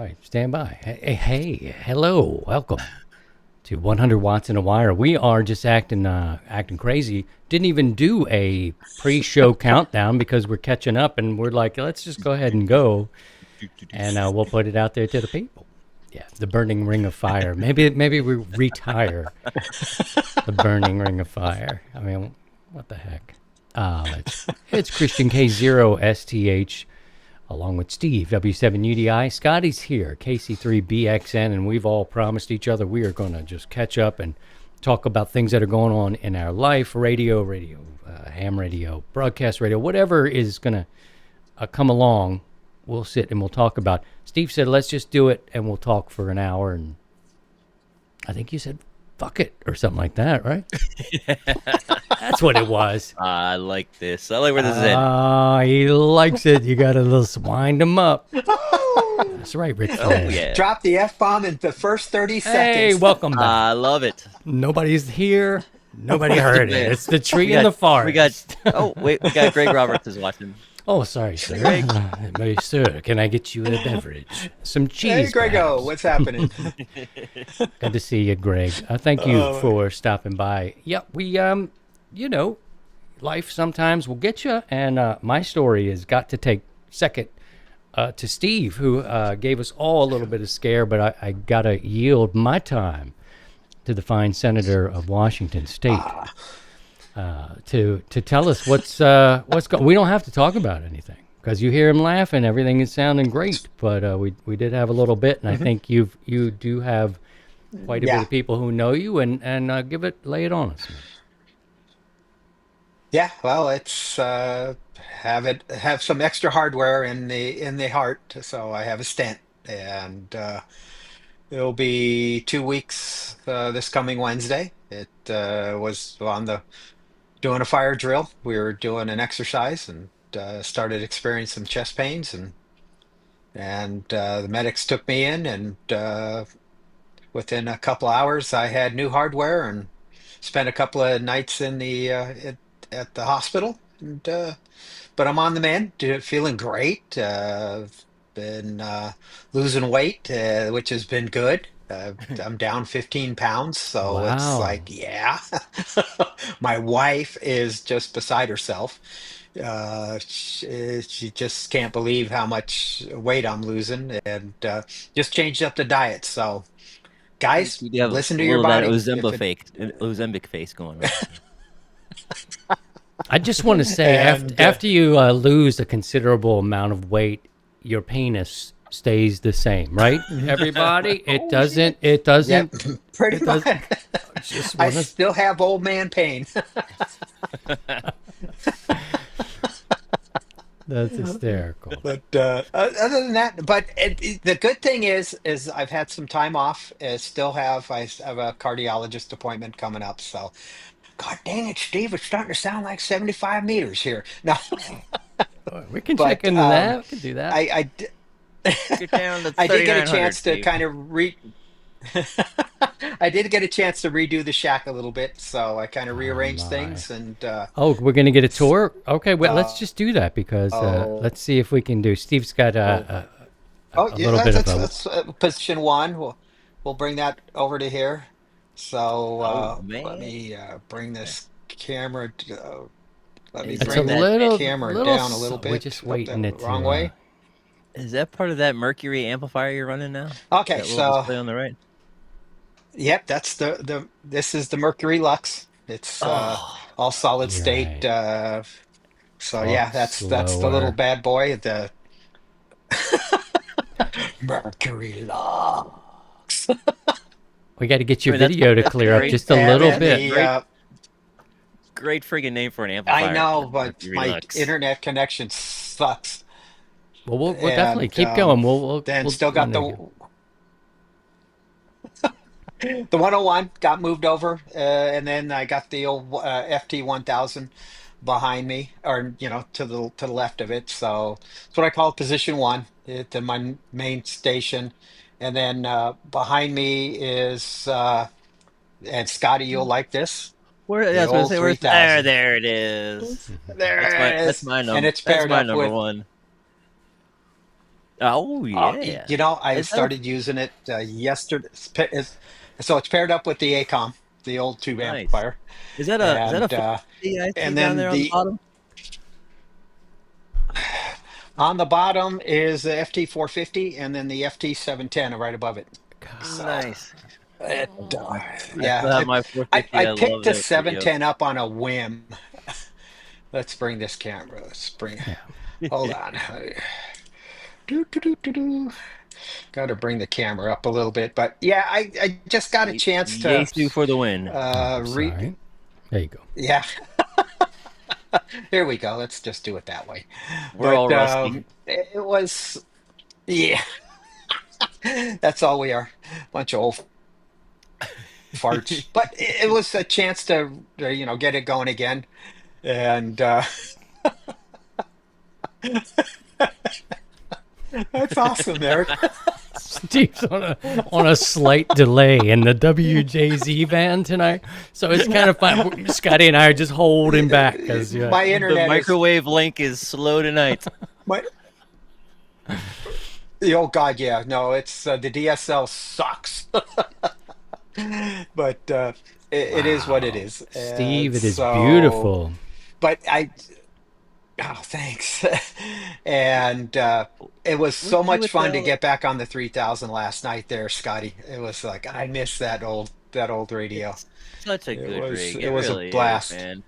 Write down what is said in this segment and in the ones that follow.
right, stand by. Hey, hello, welcome to 100 Watts in a Wire. We are just acting crazy. Didn't even do a pre-show countdown because we're catching up, and we're like, let's just go ahead and go, and we'll put it out there to the people. Yeah, the burning ring of fire. Maybe we retire the burning ring of fire. I mean, what the heck? It's Christian K0STH. Along with Steve W7UDI. Scotty's here, KC3BXN, and we've all promised each other we are going to just catch up and talk about things that are going on in our life, radio, ham radio, broadcast radio, whatever is going to come along, we'll sit and we'll talk about. Steve said, let's just do it, and we'll talk for an hour, and I think you said, fuck it, or something like that, right? That's what it was. I like this. I like where this is at. He likes it. You got to wind him up. That's right, Rick. Oh, yeah. Drop the F-bomb in the first 30 seconds. Hey, welcome back. I love it. Nobody's here. Nobody heard it. It's the tree in the forest. We got Greg Roberts is watching. Oh, sorry, sir. Sir, can I get you a beverage? Some cheese. Hey, Grego, perhaps? what's happening? Good to see you, Greg. Thank you for stopping by. Yeah, we, life sometimes will get you, and my story has got to take second to Steve, who gave us all a little bit of scare, but I got to yield my time to the fine senator of Washington State. To tell us what's going. We don't have to talk about anything because you hear him laughing. Everything is sounding great, but we did have a little bit, and I think you do have quite a bit of people who know you, and lay it on us. Yeah, well, it's have some extra hardware in the heart, so I have a stent, and it'll be 2 weeks this coming Wednesday. It was on the doing a fire drill. We were doing an exercise and started experiencing some chest pains, and the medics took me in, and within a couple hours, I had new hardware and spent a couple of nights in the at the hospital. And but I'm on the mend, feeling great. Been losing weight, which has been good. I'm down 15 pounds, so it's Wow. like, yeah. My wife is just beside herself. She just can't believe how much weight I'm losing, and just changed up the diet. So, guys, You have listen to a your little of body. that Ozempic face going on. I just want to say, And after you lose a considerable amount of weight, your penis stays the same, right? Everybody, it doesn't. It doesn't. Yep, pretty It much. doesn't. Just I wanna, still have old man pain. that's hysterical. But other than that, the good thing is I've had some time off. I have a cardiologist appointment coming up. So, God dang it, Steve, it's starting to sound like 75 meters here. No, We can check but into that. We can do that. I di- Get down to I did get a 3,900, chance to Steve. kind of I did get a chance to redo the shack a little bit, so I kind of Oh rearranged my. things, and Oh, we're gonna get a s- tour. Okay, well, let's uh, just do that because oh, let's see if we can do. Steve's got oh, a yeah, little bit of a. that's position one. We'll bring that over to here. So Oh let man, me bring this camera. Let me It's is a bring that that camera down a little We're bit. just Up waiting the it wrong to. way. is that part of that Mercury amplifier you're running now? Okay, That little so display on the right. yep, that's the this is the Mercury Lux. It's Oh, all solid You're state. right. So Talk yeah, that's the little slower. bad boy. The Mercury Lux. We got to get I your mean video to that's a clear up great just a little And that's a bit. the great great friggin' name for an I amplifier. know, but Mercury my Lux. internet connection sucks. Well, we'll definitely And keep going. We'll then we'll still you got know, the 101 got moved over, and then I got the old FT 1000 behind me, or to the left of it. So it's what I call position one. It's in my main station, and then behind me is and Scotty, you'll like this, Where I the was gonna old say, where's there? 3000. There it is. There it That's is, my and number. it's That's paired my up number with one. Oh Y- yeah. You know, I Is that a started using it yesterday. So it's paired up with the ACOM, the old tube nice? amplifier, Is that a and 450 I see and down then there on the the bottom? on the bottom is the FT450, and then the FT710 are right above it. So Nice. it, I yeah, still have my I 450. I picked love the that radio. 710 up on a whim. Let's bring this camera. Let's bring. Yeah. Hold on. Do, do, do, do, do. Got to bring the camera up a little bit, but yeah, I just got a chance to Yasu for the win. Oh, I'm read. sorry. There you go. Yeah, here we go. Let's just do it that way. We're all But rusty. it was, yeah, that's all we are. Bunch of old farts. But it was a chance to, get it going again. And that's awesome, Eric. Steve's on a slight delay in the WJZ van tonight, so it's kind of fun. Scotty and I are just holding back because My The internet is microwave link is slow tonight. my. Oh God, yeah, no, it's the DSL sucks, but it is what it wow, is, and Steve, it is so. beautiful. But oh, thanks, and it was so Wouldn't you much with fun to the get back on the 3000 last night there, Scotty. It was like I miss that old radio. It's such a It good was rig. it It was a really is, blast. man.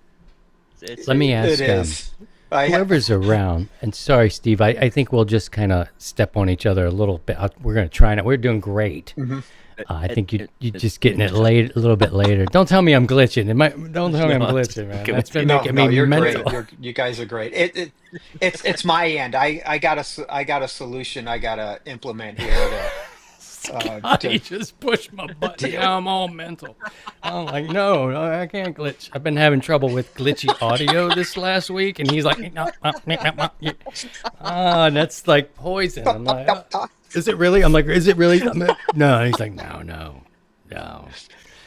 It's Let me It ask is. I ha whoever's around, and sorry, Steve, I think we'll just kind of step on each other a little bit. We're going to try it. We're doing great. Mhm. I think you it, just getting it late a little bit later. Don't tell me I'm glitching. Don't tell me I'm no, I'm glitching, man. fucking That's with you. been No, making no, me you're mental. great. You guys are great. It's my end. I got a solution I gotta implement here Scotty to just pushed my button. deal. Now I'm all mental. I'm like, no, I can't glitch. I've been having trouble with glitchy audio this last week, and he's like, no, and that's like poison. I'm like, is it really? I'm like, is it really? No. And he's like, no.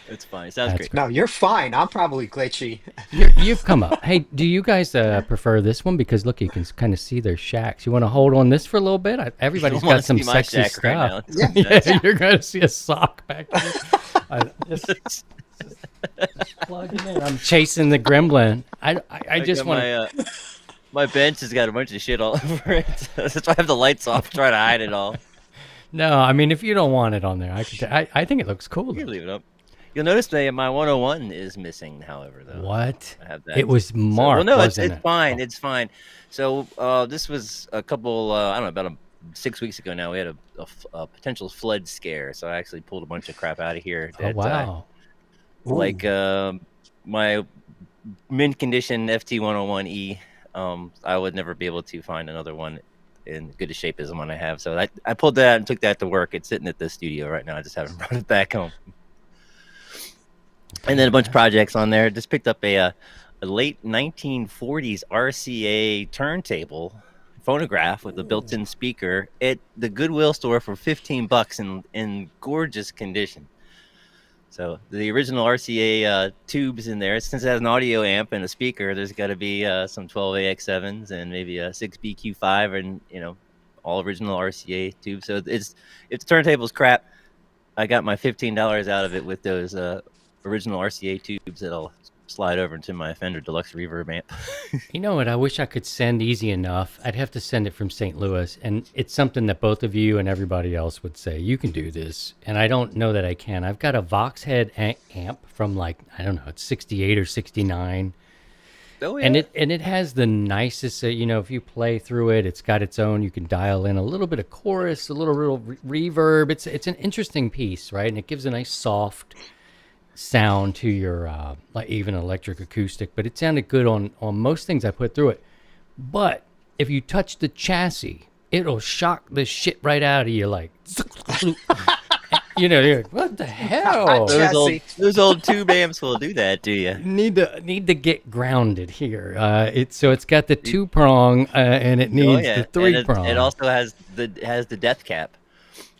It's fine. It sounds That's great. great. No, you're fine. I'm probably glitchy. You've come up. Hey, do you guys prefer this one? Because look, you can kind of see their shacks. You want to hold on this for a little bit? You Everybody's don't want got to some see my sexy shack right stuff. now. Yeah, Yeah, yeah. you're going to see a sock back there. Just plug it in. I'm chasing the gremlin. I just got want to. my bench has got a bunch of shit all over it. That's why I have the lights off, try to hide it all. No, I mean, if you don't want it on there, I could. I think it looks cool You can though. leave it up. You'll notice that my 101 is missing, however, though. What? I have that. It was So, well, Mark, no, wasn't it's it? fine. Oh, It's fine. So this was a couple. I don't know, about 6 weeks ago now. We had a potential flood scare, so I actually pulled a bunch of crap out of here. oh That wow. like my mint condition FT101E. I would never be able to find another one in good a shape as the one I have. So I pulled that and took that to work. It's sitting at the studio right now. I just haven't brought it back home. And then a bunch of projects on there. Just picked up a late 1940s RCA turntable phonograph with a built-in speaker at the Goodwill store for $15 in gorgeous condition. So the original RCA tubes in there. Since it has an audio amp and a speaker, there's got to be some 12AX7s and maybe a 6BQ5 and all original RCA tubes. So if the turntable's crap, I got my $15 out of it with those original RCA tubes that'll slide over into my Fender Deluxe Reverb amp. You know what? I wish I could send easy enough. I'd have to send it from St. Louis, and it's something that both of you and everybody else would say, you can do this. And I don't know that I can. I've got a Vox head amp from I don't know, it's 68 or 69. Oh, yeah. And it has the nicest, if you play through it, it's got its own, you can dial in a little bit of chorus, a little reverb. It's an interesting piece, right? And it gives a nice soft sound to your like even electric acoustic, but it sounded good on most things I put through it. But if you touch the chassis, it'll shock the shit right out of you, like you're like, what the hell? Chassis. Those old tube amps will do that to you. Need to get grounded here. It's got the 2-prong and it needs the And 3-prong. it also has the death cap.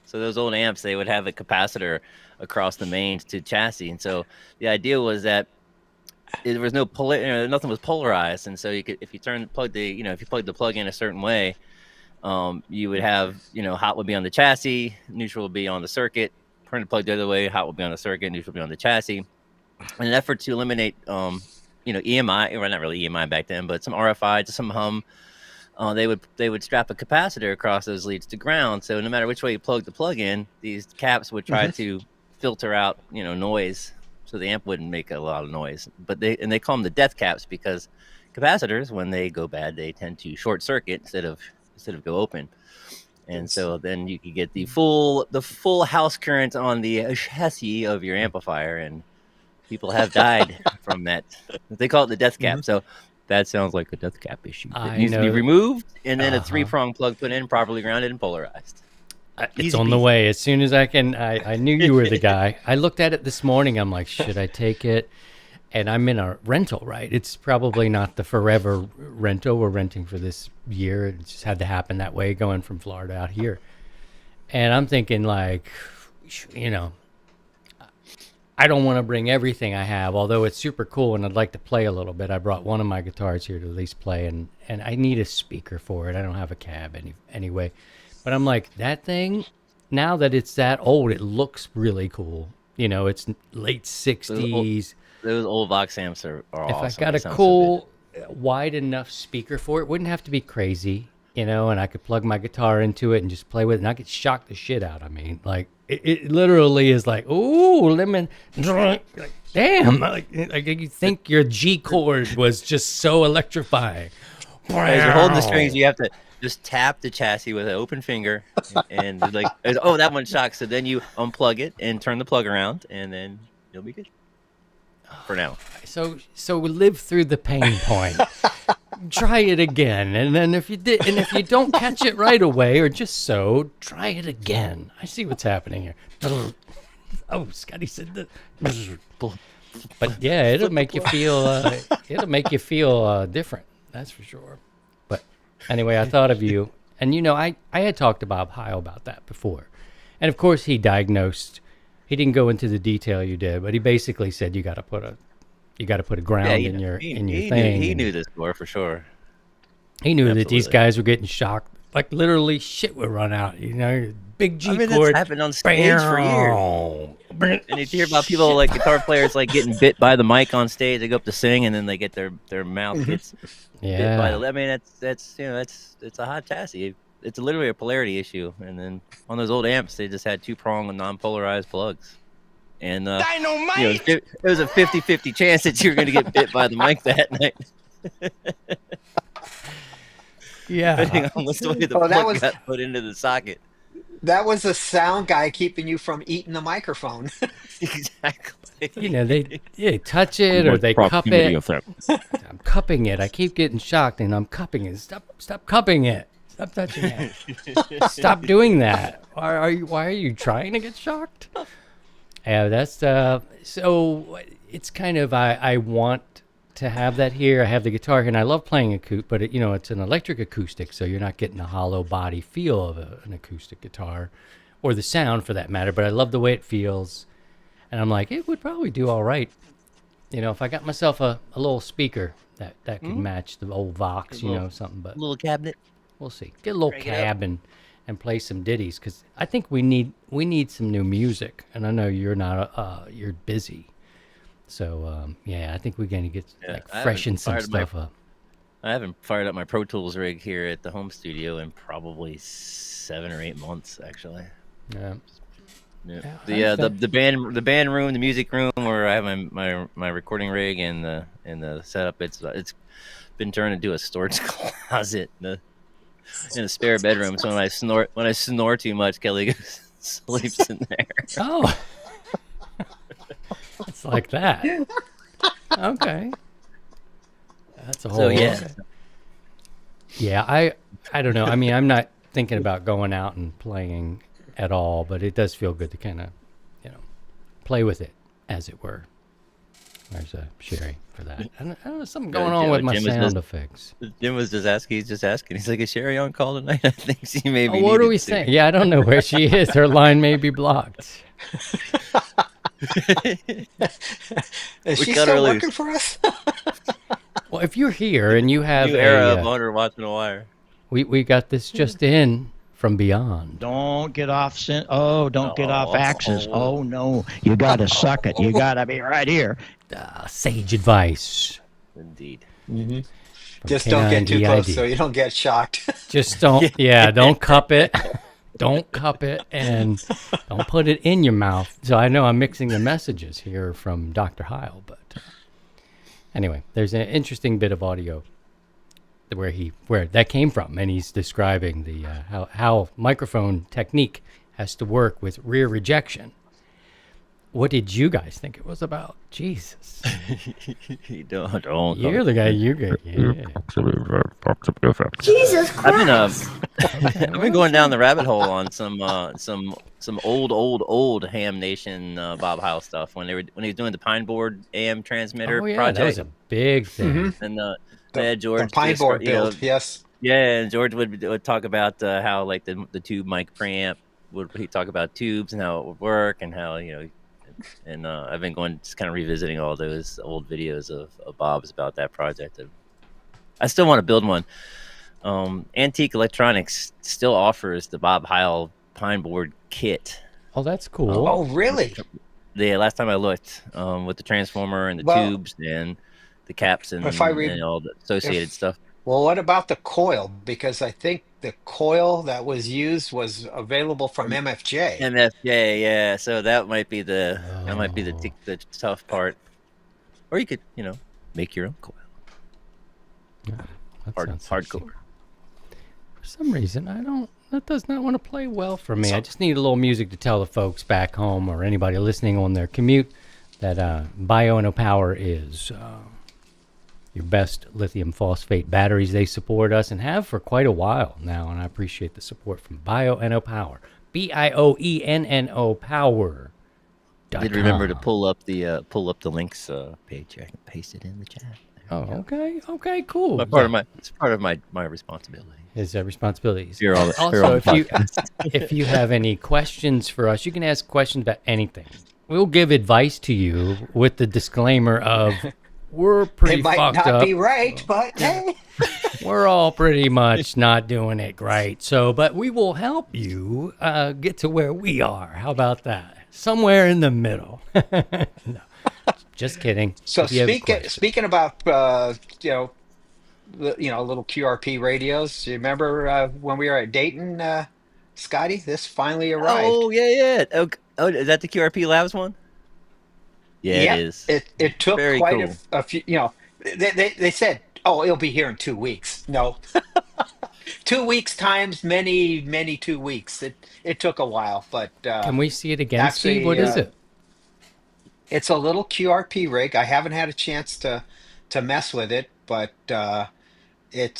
So those old amps, they would have a capacitor across the mains to chassis, and so the idea was that there was nothing was polarized, and so you could, if you plug the plug in a certain way, You would have, hot would be on the chassis, neutral would be on the circuit. Turn the plug the other way, hot would be on the circuit, neutral would be on the chassis. In an effort to eliminate, EMI, or not really EMI back then, but some RFI to some hum, they would strap a capacitor across those leads to ground. So no matter which way you plug the plug in, these caps would try to filter out, noise, so the amp wouldn't make a lot of noise. But they call them the death caps because capacitors, when they go bad, they tend to short circuit instead of go open. And so then you could get the full house current on the chassis of your amplifier, and people have died from that. They call it the death cap. So that sounds like a death cap issue. It needs to be removed, and then a 3-prong plug put in, properly grounded and polarized. It's on the way. As soon as I can, I knew you were the guy. I looked at it this morning. I'm like, should I take it? And I'm in a rental, right? It's probably not the forever rental. We're renting for this year. It just had to happen that way, going from Florida out here. And I'm thinking, like, I don't want to bring everything I have, although it's super cool and I'd like to play a little bit. I brought one of my guitars here to at least play, and I need a speaker for it. I don't have a cab anyway. But I'm like, that thing, now that it's that old, it looks really cool. It's late 60s. Those old Vox amps are awesome. If I got a cool, wide enough speaker for it, wouldn't have to be crazy, and I could plug my guitar into it and just play with it, and I could shock the shit out. I mean, like, it literally is like, ooh, lemon, like, damn, like you think your G chord was just so electrifying. As you're holding the strings, you have to just tap the chassis with an open finger, and like, oh, that one shocks. So then you unplug it and turn the plug around, and then you'll be good. For now. So live through the pain point. Try it again, and then if you don't catch it right away, or just so, try it again. I see what's happening here. Oh, Scotty said that. But yeah, it'll make you feel. Different. That's for sure. But anyway, I thought of you, and I had talked to Bob Heil about that before, and of course he diagnosed. He didn't go into the detail you did, but he basically said you got to put a ground in your thing. He knew this for sure. He knew that these guys were getting shocked, like literally shit would run out. Big G chord. That's happened on stage for years. And you hear about people like guitar players like getting bit by the mic on stage. They go up to sing, and then they get their mouth gets bit by the. I mean, that's it's a hot chassis. It's literally a polarity issue. And then on those old amps, they just had 2-prong and non-polarized plugs. And it was a 50-50 chance that you were going to get bit by the mic that night. Yeah. Depending on which way the plug got put into the socket. That was a sound guy keeping you from eating the microphone. Exactly. They touch it or they cup it. I'm cupping it. I keep getting shocked, and I'm cupping it. Stop cupping it. Stop touching it. Stop doing that. Why are you trying to get shocked? Yeah, that's so it's kind of I want to have that here. I have the guitar here, and I love playing acoustic, but it's an electric acoustic, so you're not getting a hollow body feel of an acoustic guitar, or the sound for that matter. But I love the way it feels, and I'm like, it would probably do all right, if I got myself a little speaker that could match the old Vox, something. But a little cabinet. We'll see. Get a little cab and play some ditties, because I think we need some new music. And I know you're not you're busy, so I think we're gonna get freshen some stuff up. I haven't fired up my Pro Tools rig here at the home studio in probably 7 or 8 months, actually. Yeah. The band room, the music room where I have my recording rig and the setup. It's been turned into a storage closet. In a spare bedroom, so when I snore too much, Kelly goes sleeps in there. Oh, it's like that. Okay, that's a whole. So yeah, yeah. I don't know. I mean, I'm not thinking about going out and playing at all, but it does feel good to kind of, play with it, as it were. There's a Sherry for that. I don't know, something going on with my sound effects. Jim was just asking. He's just asking. He's like, "Is Sherry on call tonight?" I think she may be. What are we saying? Yeah, I don't know where she is. Her line may be blocked. Is she still working for us? Well, if you're here and you have new era of 100 watts in a wire. We got this just in from beyond. Don't get off. Don't get off axis. Oh. Oh no, you gotta suck it. You gotta be right here. Sage advice. Indeed. Mm-hmm. From Just don't get too close K9DID. so you don't get shocked. Just don't. Yeah, don't cup it. Don't cup it, and don't put it in your mouth. So I know I'm mixing the messages here from Dr. Heil, but anyway, there's an interesting bit of audio where that came from, and he's describing the how microphone technique has to work with rear rejection. What did you guys think it was about? Jesus, don't. you're the guy. You get Jesus Christ. I've been going down the rabbit hole on some old Ham Nation Bob Heil stuff when he was doing the Pine Board AM transmitter Oh yeah, project. that was a big thing. And they had George The Pine Board build, yes. Yeah, and George would talk about how like the tube mic preamp he'd talk about tubes and how it would work and how and I've been just kind of revisiting all those old videos of Bob's about that project. And I still want to build one. Antique Electronics still offers the Bob Heil Pine Board kit. Oh, that's cool. Oh, really? The last time I looked, with the transformer and the tubes and the caps and all the associated stuff. Well, what about the coil? Because I think the coil that was used was available from MFJ. MFJ, yeah. So that might be the tough part. Or you could, make your own coil. Yeah, that sounds Hardcore. For some reason, that does not want to play well for me. I just need a little music to tell the folks back home or anybody listening on their commute that Bio Power is your best lithium phosphate batteries. They support us and have for quite a while now, and I appreciate the support from Bio Power. BIOENNO Power. Did remember to pull up the links page. I can paste it in the chat. Oh, okay, cool. It's part of my responsibility. His responsibilities. Also, if you have any questions for us, you can ask questions about anything. We'll give advice to you with the disclaimer of we're pretty It might fucked not up. be right, but hey. We're all pretty much not doing it great. But we will help you get to where we are. How about that? Somewhere in the middle. No, just kidding. So speaking about little QRP radios, do you remember when we were at Dayton, Scotty? This finally arrived. Oh yeah. Oh, is that the QRP Labs one? Yeah, it is. It took Very quite cool. a few. They said, "Oh, it'll be here in 2 weeks." No, 2 weeks times many 2 weeks. It took a while, but Can we see it again, actually, Steve? What is it? it's a little QRP rig. I haven't had a chance to mess with it, but it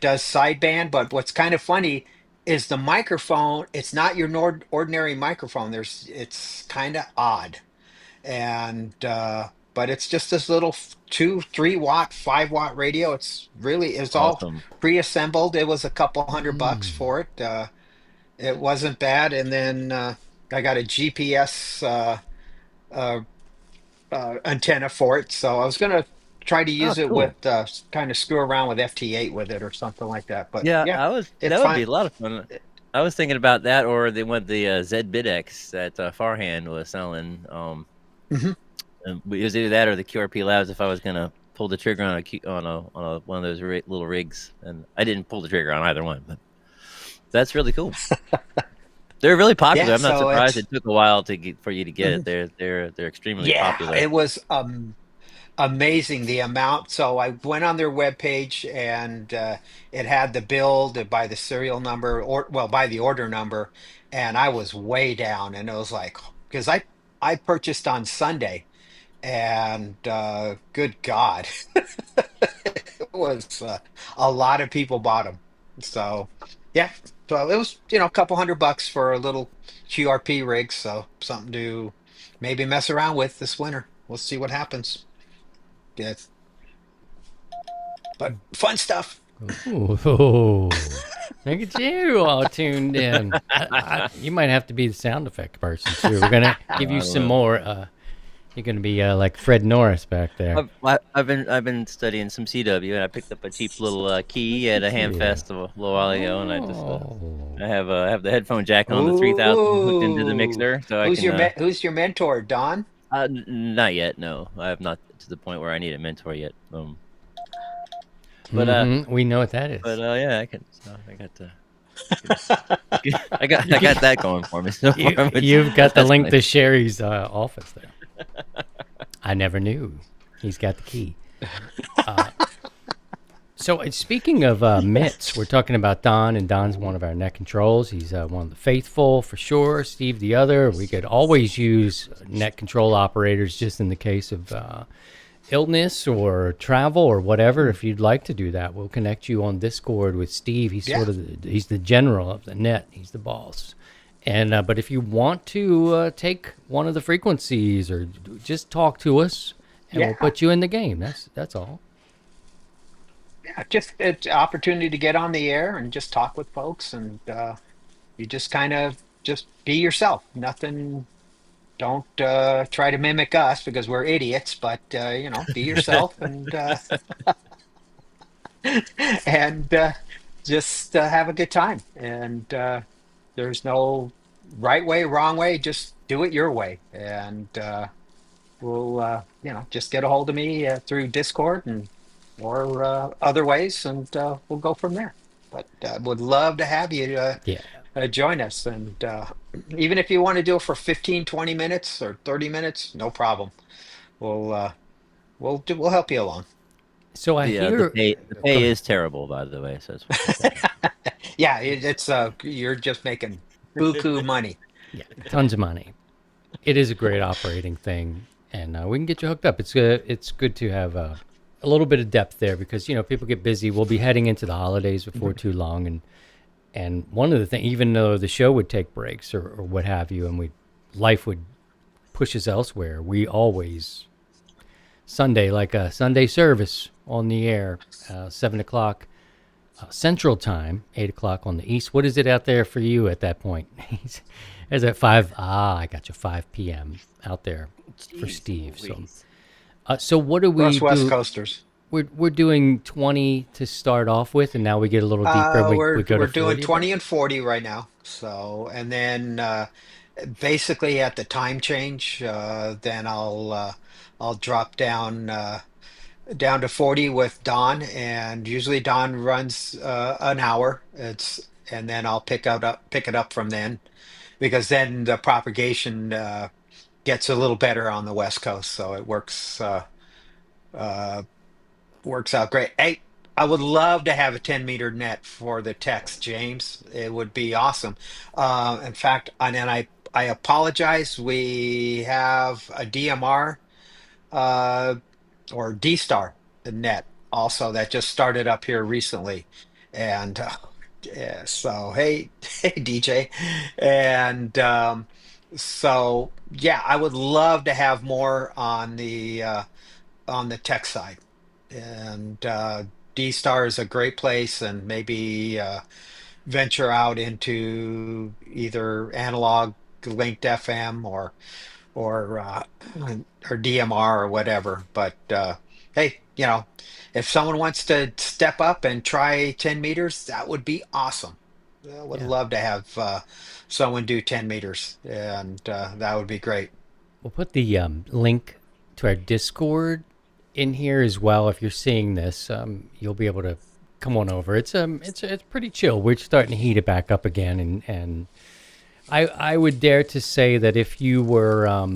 does sideband. But what's kind of funny is the microphone. It's not your ordinary microphone. It's kind of odd, and but it's just this little 2-3 watt 5 watt radio. It's all Awesome. pre-assembled. It was a couple $100 for it. It wasn't bad, and then I got a GPS antenna for it, so I was gonna try to use it cool. with kind of screw around with FT8 with it or something like that. But Yeah, yeah, that would be a lot of fun. I was thinking about that, or they went the ZBitX that Farhand was selling. Mhm. It was either that or the QRP Labs. If I was gonna pull the trigger on one of those little rigs, and I didn't pull the trigger on either one, but that's really cool. They're really popular. Yeah, I'm not so surprised it took a while for you to get it. They're extremely popular. It was amazing the amount. So I went on their webpage, and it had the build by the serial number, by the order number, and I was way down, and it was like, because I purchased on Sunday, and good God, it was a lot of people bought them. So yeah, so it was a couple $100 for a little QRP rig. So something to maybe mess around with this winter. We'll see what happens. Yes, but fun stuff. Ooh, look at you all tuned in. You might have to be the sound effect person too. We're gonna give you some more You're gonna be like Fred Norris back there. I've been studying some CW, and I picked up a cheap little key at a ham fest a little while ago, and I just I have the headphone jack on the 3000 hooked into the Ooh, mixer, so I can. who's your mentor, Don? Not yet. No, I have not to the point where I need a mentor yet. But we know what that is. But yeah, I can. So I got to. I got that going for me. So You've got the link to Sherry's office there. I never knew. He's got the key. So speaking of mitts, we're talking about Don, and Don's one of our net controls. He's one of the faithful for sure. Steve the other. We could always use net control operators just in the case of illness or travel or whatever. If you'd like to do that, we'll connect you on Discord with Steve. He's sort of he's the general of the net. He's the boss. And but if you want to take one of the frequencies or just talk to us, and we'll put you in the game. That's all. Yeah, just it's opportunity to get on the air and just talk with folks, and you just kind of just be yourself. Nothing. Don't try to mimic us because we're idiots, but be yourself and just have a good time. And there's no right way, wrong way. Just do it your way, and we'll just get a hold of me through Discord and or other ways, and we'll go from there. But would love to have you join us, and even if you want to do it for 15, 20 minutes or 30 minutes, no problem. We'll help you along. So I hear the pay is terrible, by the way. So yeah, it's you're just making buku money. Yeah, tons of money. It is a great operating thing, and we can get you hooked up. It's good to have a little bit of depth there because people get busy. We'll be heading into the holidays before too long, and one of the things, even though the show would take breaks or what have you, and life would push us elsewhere, we always Sunday, like a Sunday service on the air, 7 o'clock Central Time, 8 o'clock on the East. What is it out there for you at that point? Is it 5? I got you, 5 p.m. out there for Steve. So what do we Us do? West Coasters. We're doing 20 to start off with, and now we get a little deeper. We're go to doing 40. 20 and 40 right now. So, and then basically at the time change, then I'll drop down to 40 with Don, and usually Don runs an hour. And then I'll pick it up from then, because then the propagation gets a little better on the West Coast, so it works out great. Hey, I would love to have a 10-meter net for the text, James. It would be awesome. In fact, and then I apologize. We have a DMR uh, or D-Star net also that just started up here recently, and yeah. So hey, DJ, and so yeah, I would love to have more on the tech side, and D-Star is a great place, and maybe venture out into either analog linked FM or or DMR or whatever. But hey, if someone wants to step up and try 10 meters, that would be awesome. I would love to have someone do 10 meters, and that would be great. We'll put the link to our Discord in here as well. If you're seeing this, you'll be able to come on over. It's pretty chill. We're starting to heat it back up again, and I would dare to say that if you were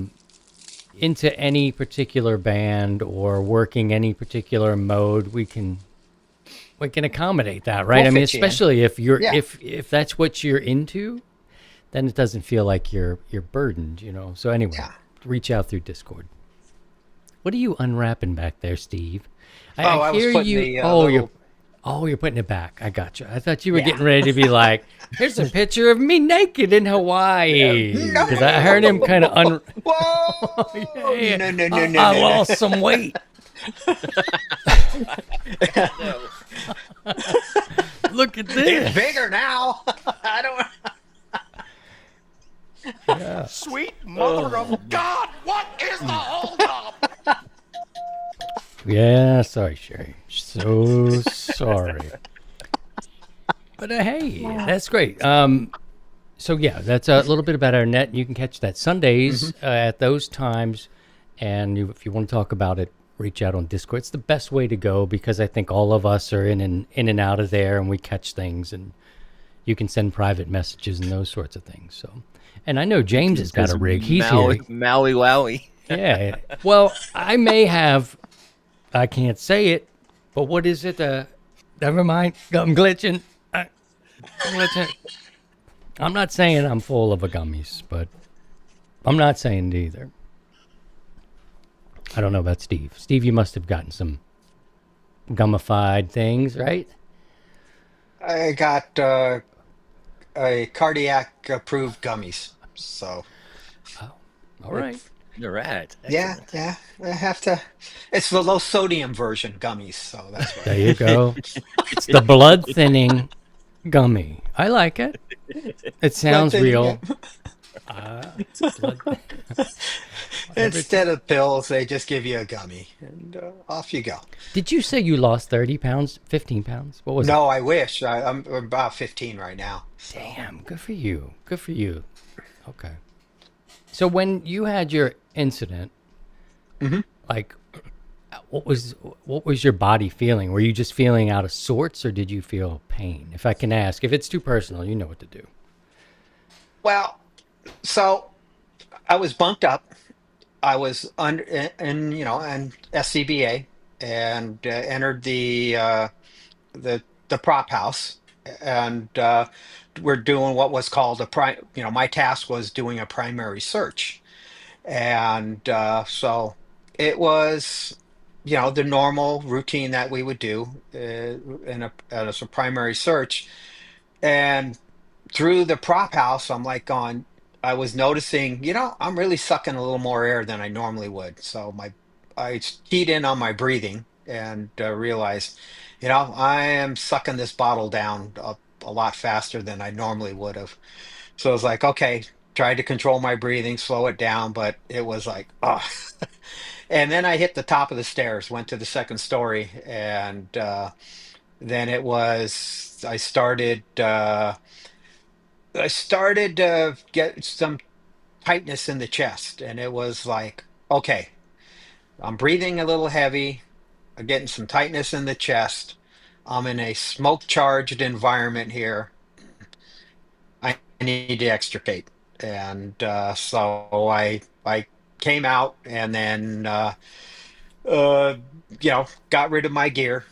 into any particular band or working any particular mode, we can accommodate that, right? We'll I mean, fit you in. especially if you're if that's what you're into, then it doesn't feel like you're burdened, So anyway, reach out through Discord. What are you unwrapping back there, Steve? I was putting the you're putting it back. I got you. I thought you were getting ready to be like, here's a picture of me naked in Hawaii. Because I heard him kind of Whoa! No. I lost some weight. Look at this. It's bigger now. I don't. Sweet mother of God, what is the holdup? Yeah, sorry, Sherry. So sorry. But hey, that's great. So yeah, that's a little bit about our net. You can catch that Sundays at those times, and if you want to talk about it, reach out on Discord. It's the best way to go because I think all of us are in and out of there, and we catch things, and you can send private messages and those sorts of things. So, and I know James has got a rig. He's here. Maui Wowie. Yeah. Well, I may have. I can't say it, but what is it? Never mind. I'm glitching. I'm glitching. I'm not saying I'm full of a gummies, but I'm not saying it either. I don't know about Steve. Steve, you must have gotten some gummified things, right? I got a cardiac approved gummies. So All right. You're right. yeah, Excellent. yeah. I have to. It's the low sodium version gummies. So that's There why. you go. It's the blood thinning gummy. I like it. It sounds Blood thinning, real. Blood- Instead of pills, they just give you a gummy, and off you go. Did you say you lost 30 pounds, 15 pounds? What was it? No, I wish. I'm about 15 right now. So. Damn, good for you. Good for you. Okay. So when you had your incident, like what was your body feeling? Were you just feeling out of sorts or did you feel pain? If I can ask. If it's too personal, you know what to do. Well, so I was bunked up. I was under in in SCBA and entered the prop house, and we're doing what was called a prime. My task was doing a primary search, and so it was the normal routine that we would do as a primary search, and through the prop house, I'm like going, I was noticing, I'm really sucking a little more air than I normally would. So I keyed in on my breathing and realized, I am sucking this bottle down a lot faster than I normally would have. So I was like, okay, tried to control my breathing, slow it down, but it was like, oh. And then I hit the top of the stairs, went to the second story, and then it was, I started to get some tightness in the chest, and it was like, okay, I'm breathing a little heavy. I'm getting some tightness in the chest. I'm in a smoke charged environment here. I need to extricate. And so I came out and then uh, got rid of my gear,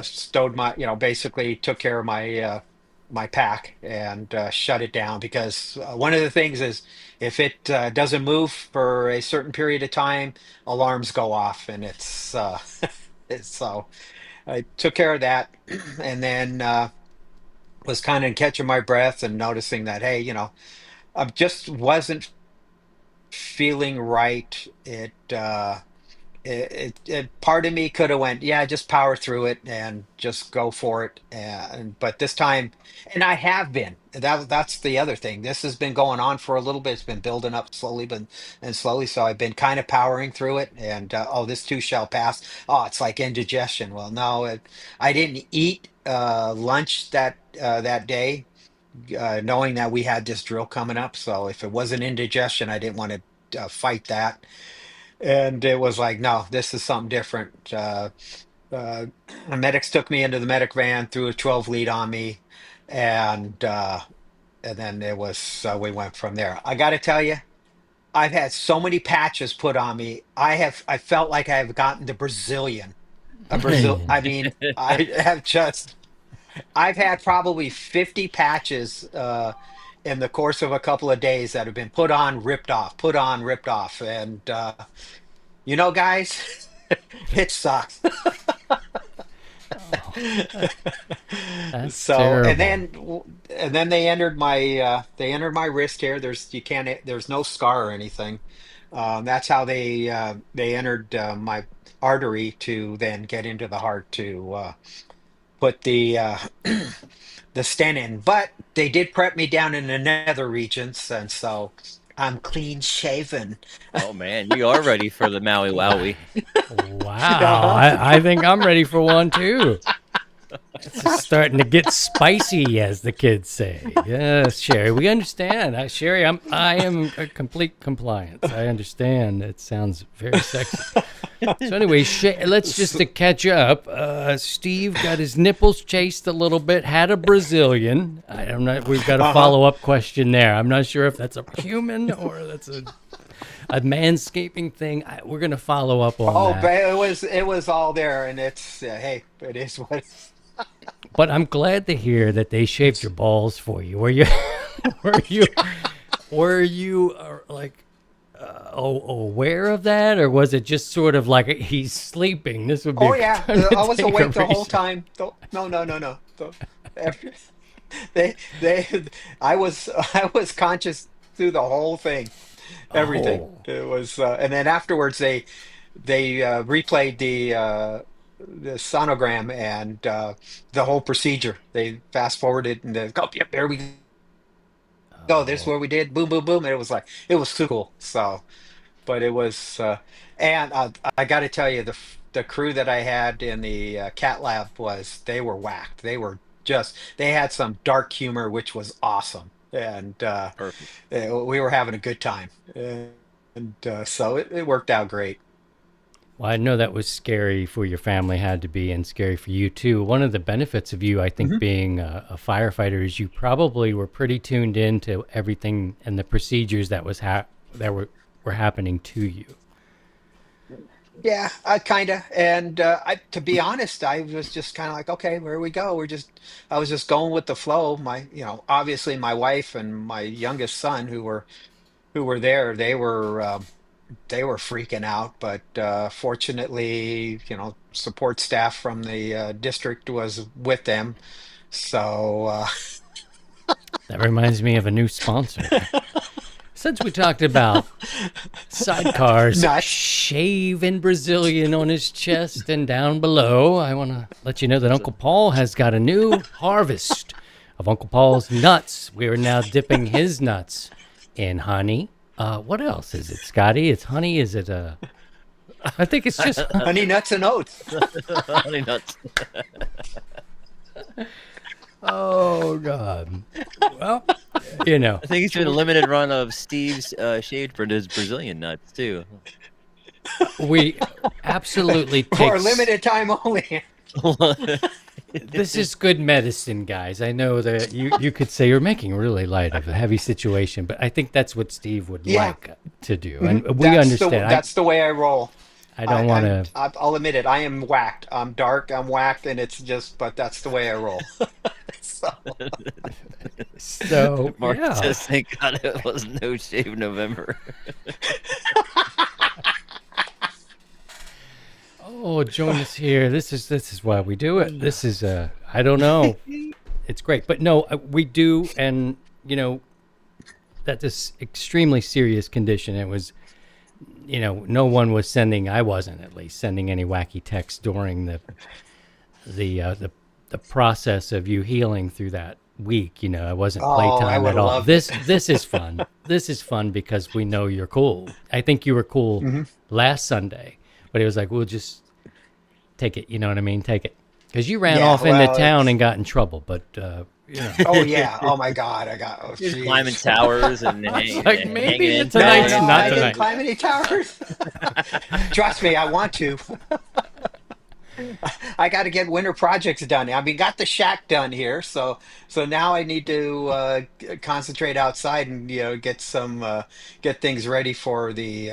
stowed my, basically took care of my pack and shut it down because one of the things is if it doesn't move for a certain period of time, alarms go off, and it's so I took care of that, and then was kind of catching my breath and noticing that hey, I just wasn't feeling right. It part of me could have went, yeah, just power through it and just go for it. And but this time, and I have been. That's the other thing. This has been going on for a little bit. It's been building up slowly, but and slowly. So I've been kind of powering through it. And oh, this too shall pass. Oh, it's like indigestion. Well, no, I didn't eat lunch that day, knowing that we had this drill coming up. So if it wasn't indigestion, I didn't want to fight that, and it was like, no, this is something different. Uh, the medics took me into the medic van, threw a 12 lead on me, and then it was we went from there. I got to tell you, I've had so many patches put on me. I felt like I have gotten the Brazilian, a Brazil. I mean, I have just I've had probably 50 patches in the course of a couple of days that have been put on, ripped off, put on, ripped off, and guys, it sucks. That's So, terrible. and then they entered my wrist here. There's no scar or anything. That's how they entered my artery to then get into the heart to put the the stent in. But they did prep me down in the nether regions, and so I'm clean shaven. Oh man, you are ready for the Maui Wowie. Wow, Uh-huh. I think I'm ready for one too. It's just starting to get spicy, as the kids say. Yes, Sherry, we understand. Sherry, I am a complete compliance. I understand. It sounds very sexy. So anyway, let's just to catch up. Steve got his nipples chased a little bit. Had a Brazilian. I'm not. We've got a follow up question there. I'm not sure if that's a human or that's a manscaping thing. We're gonna follow up on Oh, that. but it was all there, and it's hey, it is what. But I'm glad to hear that they shaved your balls for you. Were you, were you, were you like aware of that, or was it just sort of like he's sleeping? This would be. Oh yeah, time to I was take a awake the whole reason. time. No, no, no, no. Every- they, I was conscious through the whole thing, everything. Oh, It was, and then afterwards they replayed the sonogram and the whole procedure. They fast forwarded and they go, yep, there we go. This is oh, what we did. Boom, boom, boom. And it was like it was too cool. So, but it was, and I got to tell you, the crew that I had in the cat lab was they were whacked. They were just they had some dark humor, which was awesome, and Perfect. we were having a good time, and so it worked out great. well, I know that was scary for your family, had to be, and scary for you too. One of the benefits of you, I think, Mhm. being a firefighter is you probably were pretty tuned in to everything and the procedures that were happening to you. Yeah, kind of. And to be honest, I was just kind of like, okay, where we go? I was just going with the flow. Obviously my wife and my youngest son who were there, they were freaking out, but fortunately, support staff from the district was with them. So, That reminds me of a new sponsor. Since we talked about sidecars, nuts. shave in Brazilian on his chest and down below, I want to let you know that Uncle Paul has got a new harvest of Uncle Paul's nuts. We are now dipping his nuts in honey. What else is it, Scotty? It's honey. Is it I think it's just. Honey nuts and oats. Honey nuts. Oh God. Well, you know. I think he's doing a limited run of Steve's shaved for his Brazilian nuts too. We absolutely For take. a limited time only. This is good medicine, guys. I know that you could say you're making really light of a heavy situation, but I think that's what Steve would Yeah. like to do, Mhm. and we understand. That's the way I roll. I don't want to. I'll admit it. I am whacked. I'm dark. I'm whacked, and but that's the way I roll. So, So Mark yeah, says, "Thank God it was no shave November." oh, join us here. This is why we do it. This is I don't know. It's great, but no, we do, and that this extremely serious condition. It was, no one was sending. I wasn't, at least, sending any wacky texts during the process of you healing through that week. It wasn't oh, I playtime would at have all. loved This it. this is fun. This is fun because we know you're cool. I think you were cool Hmm. last Sunday, but it was like, we'll just take it. You know what I mean? Take it, because you ran Yeah. off into Well, town it's. and got in trouble. But Oh yeah. Oh my God. Oh He was climbing jeez. tonight and like hanging maybe in No, tonight's no, town. not I didn't tonight. climb any towers. Trust me, I want to. I got to get winter projects done. I mean, got the shack done here, so now I need to concentrate outside and get things ready for the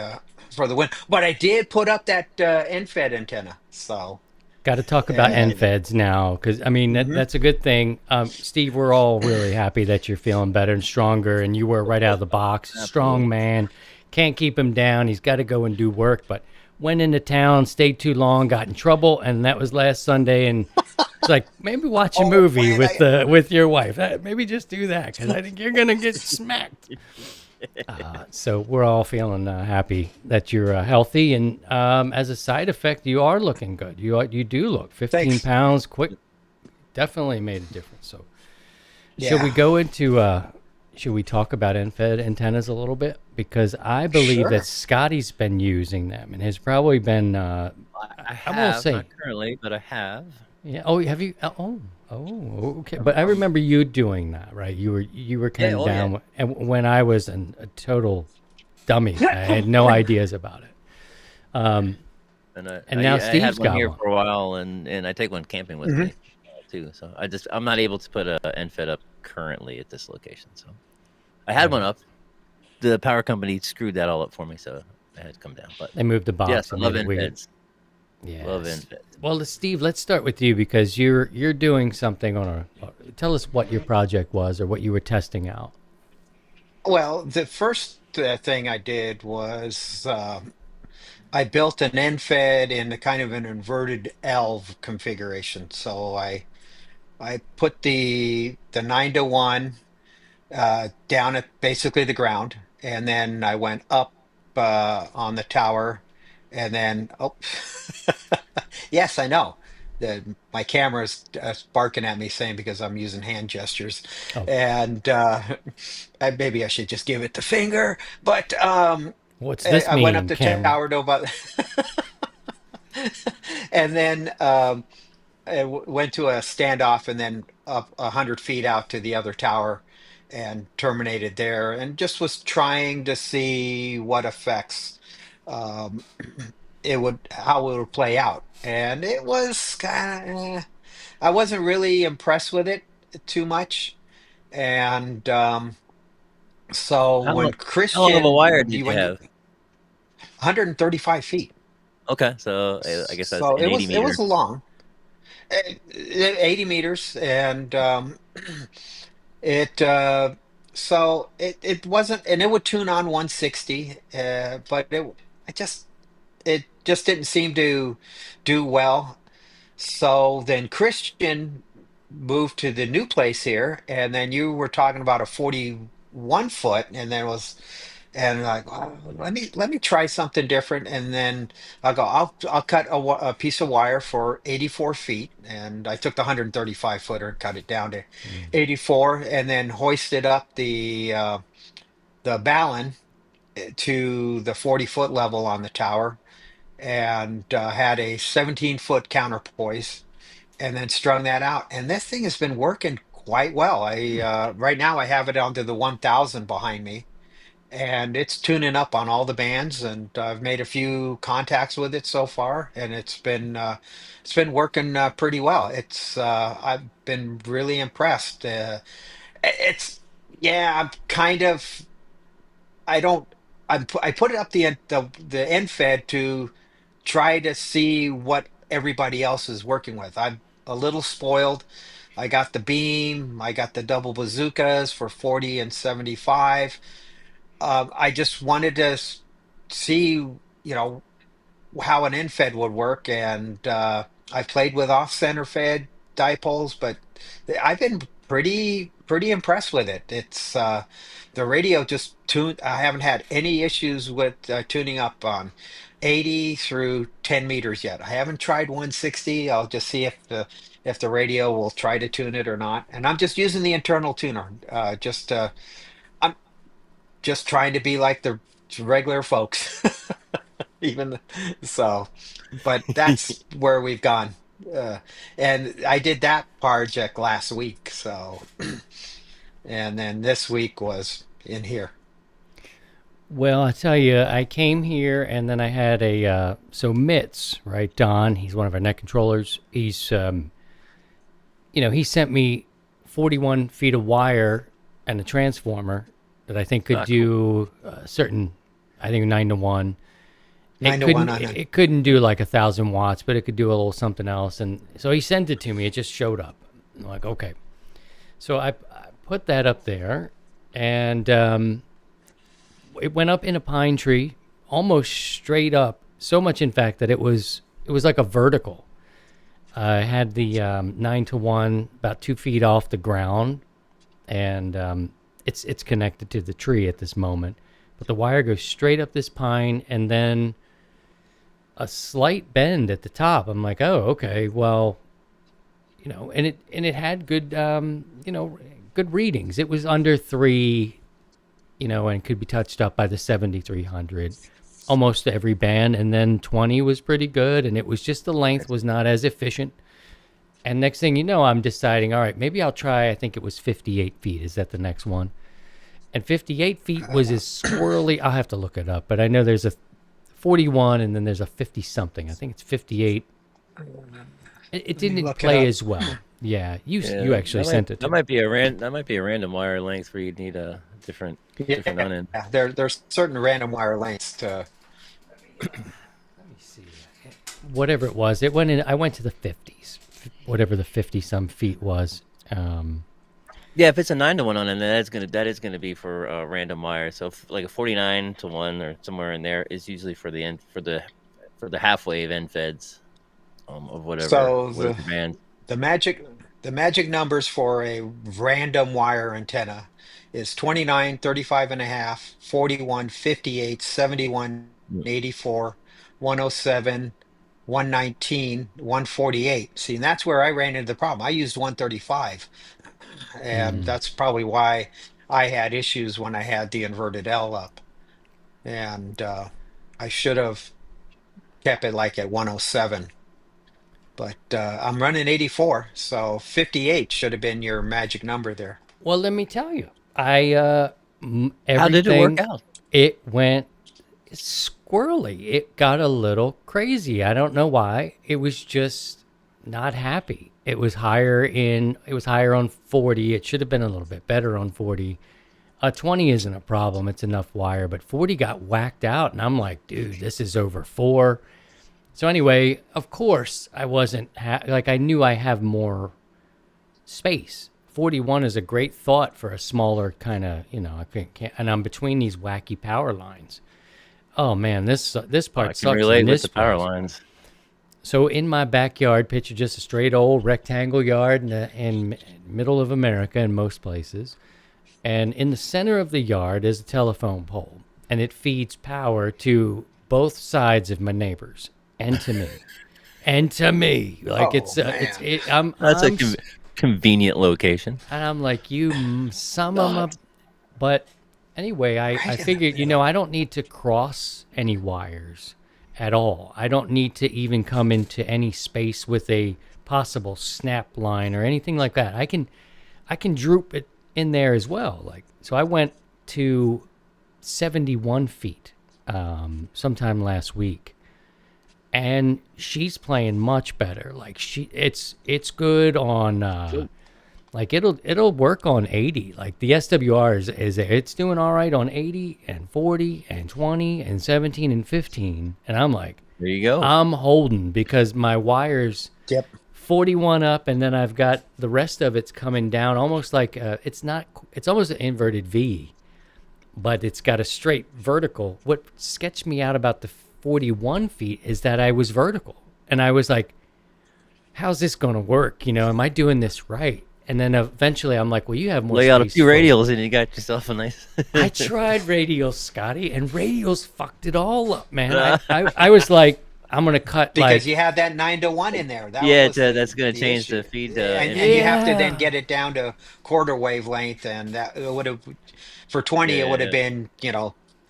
winter. But I did put up that EndFed antenna. So Got to talk about and EndFeds now, because I mean mhm, that's a good thing. Steve, we're all really happy that you're feeling better and stronger, and you were right out of the box. Strong Absolutely. man, can't keep him down. He's got to go and do work, but went into town, stayed too long, got in trouble, and that was last Sunday. And it's like, maybe watch a oh movie man, with your wife. Maybe just do that, because I think you're gonna get smacked. So we're all feeling happy that you're healthy, and as a side effect, you are looking good. You do look 15 thanks. pounds, quick, definitely made a difference. So, should we Yeah, go into? Should we talk about EndFed antennas a little bit? Because I believe that sure. Scotty's been using them and has probably been. I I won't have, not say. currently, but I have. Yeah. Oh, have you? Okay. But I remember you doing that, right? You were Yeah, kind of oh yeah. down, and when I was a total dummy, I had no ideas about it. And And now I had Steve's one got here one. for a while, and I take one camping with Mhm. me too. So I'm not able to put a EndFed up currently at this location. So I had one Right. up. The power company screwed that all up for me, so I had to come down. But They moved the yes, box I and love made it weird. EndFeds. Love Yes. EndFeds. Well, Steve, let's start with you because you're doing something on a. Tell us what your project was or what you were testing out. Well, the first thing I did was I built an end-fed in a kind of an inverted L configuration. So I put the 9-to-1 down at basically the ground, and then I went up on the tower, and then oh, yes, I know. My camera's barking at me saying because I'm using hand gestures, Oh, and maybe I should just give it the finger. But what's I this I went up mean, the camera? tower to about, and then went to a standoff, and then up 100 feet out to the other tower, and terminated there, and just was trying to see what effects um, how it would play out, and it was kind of. I wasn't really impressed with it too much, and so How long? when How long of a Christian, wire did you when you have? 135 feet, Okay, so I guess that's so an 80 it meter. was long, 80 meters, and it it wasn't, and it would tune on 160, but it just didn't seem to do well. So then Christian moved to the new place here, and then you were talking about a 41 foot, and then was and like, "Oh, let me try something different." And then I'll cut a piece of wire for 84 feet, and I took the 135 footer and cut it down to Mm. 84, and then hoisted up the balun to the 40-foot level on the tower, and had a 17-foot counterpoise, and then strung that out. And this thing has been working quite well. I right now I have it onto the 1000 behind me, and it's tuning up on all the bands, and I've made a few contacts with it so far, and it's been working pretty well. It's I've been really impressed. It's yeah, I'm kind of I don't I put it up the end fed to try to see what everybody else is working with. I'm a little spoiled. I got the beam, I got the double bazookas for 40 and 75. I just wanted to see, how an end-fed would work, and I've played with off-center fed dipoles, but I've been pretty impressed with it. It's the radio just tuned. I haven't had any issues with tuning up on 80 through 10 meters yet. I haven't tried 160. I'll just see if the radio will try to tune it or not. And I'm just using the internal tuner. I'm just trying to be like the regular folks. Even so, but that's where we've gone. Uh, and I did that project last week. So, and then this week was in here. Well, I tell you, I came here and then I had a so Mitz, right? Don, he's one of our net controllers. He's he sent me 41 feet of wire and a transformer that I think could Ah, cool. do certain, I think 9-to-1. It 9-to-1 couldn't. on It it. it couldn't do like 1,000 watts, but it could do a little something else. And so he sent it to me. It just showed up. I'm like, okay. So I put that up there, and it went up in a pine tree, almost straight up. So much, in fact, that it was like a vertical. I had the 9-to-1 about 2 feet off the ground, and it's connected to the tree at this moment. But the wire goes straight up this pine, and then a slight bend at the top. I'm like, oh, okay. Well, and it had good, good readings. It was under 3, and could be touched up by the 7300, almost every band. And then 20 was pretty good, and it was just the length was not as efficient. And next thing you know, I'm deciding, all right, maybe I'll try, I think it was 58 feet. Is that the next one? And 58 feet was as squirrely. I'll have to look it up, but I know there's a 41 and then there's a 50 something. I think it's 58. It didn't play as well. Yeah, you actually sent it to me. That might be a random wire length where you'd need a different on-end. Yeah, there's certain random wire lengths to. Let me see. Whatever it was, it went in. I went to the 50s, whatever the 50 some feet was. Yeah, if it's a 9-to-1 on, and that is gonna be for random wire. So like a 49-to-1 or somewhere in there is usually for the half wave EndFeds of whatever. So band. the magic numbers for a random wire antenna is 29, 35 and a half, 41, 58, 71, 84, 107, 119, 148. See, and that's where I ran into the problem. I used 135. And that's probably why I had issues when I had the inverted L up. And I should have kept it like at 107. But I'm running 84, so 58 should have been your magic number there. Well, let me tell you, how did it work out? It went squirrely. It got a little crazy. I don't know why. It was just not happy. It was higher on 40. It should have been a little bit better on 40. 20 isn't a problem. It's enough wire, but 40 got whacked out, and I'm like, dude, this is over 4. So anyway, of course, I wasn't I knew I have more space. 41 is a great thought for a smaller kind of, I can't, and I'm between these wacky power lines. Oh man, this part sucks. I can relate with the power lines. So in my backyard, picture just a straight old rectangle yard in middle of America in most places. And in the center of the yard is a telephone pole, and it feeds power to both sides of my neighbors and to me. And to me. Like That's a convenient location. And I'm like, you sum them up. But anyway, I figured, I don't need to cross any wires at all. I don't need to even come into any space with a possible snap line or anything like that. I can droop it in there as well. So I went to 71 feet sometime last week, and she's playing much better. It's good on it'll work on 80. Like the SWR it's doing all right on 80 and 40 and 20 and 17 and 15. And I'm like, there you go. I'm holding because my wires 41 up, and then I've got the rest of it's coming down almost like it's almost an inverted V, but it's got a straight vertical. What sketched me out about the 41 feet is that I was vertical, and I was like, how's this going to work? Am I doing this right? And then eventually I'm like, well, you have more lay out a few radials and you got yourself a nice I tried radials, Scotty, and radials fucked it all up, man. I was like, I'm going to cut because you have that 9-to-1 in there. That's going to change the feed. And you have to then get it down to quarter wavelength, and that would have, for 20, it would have been,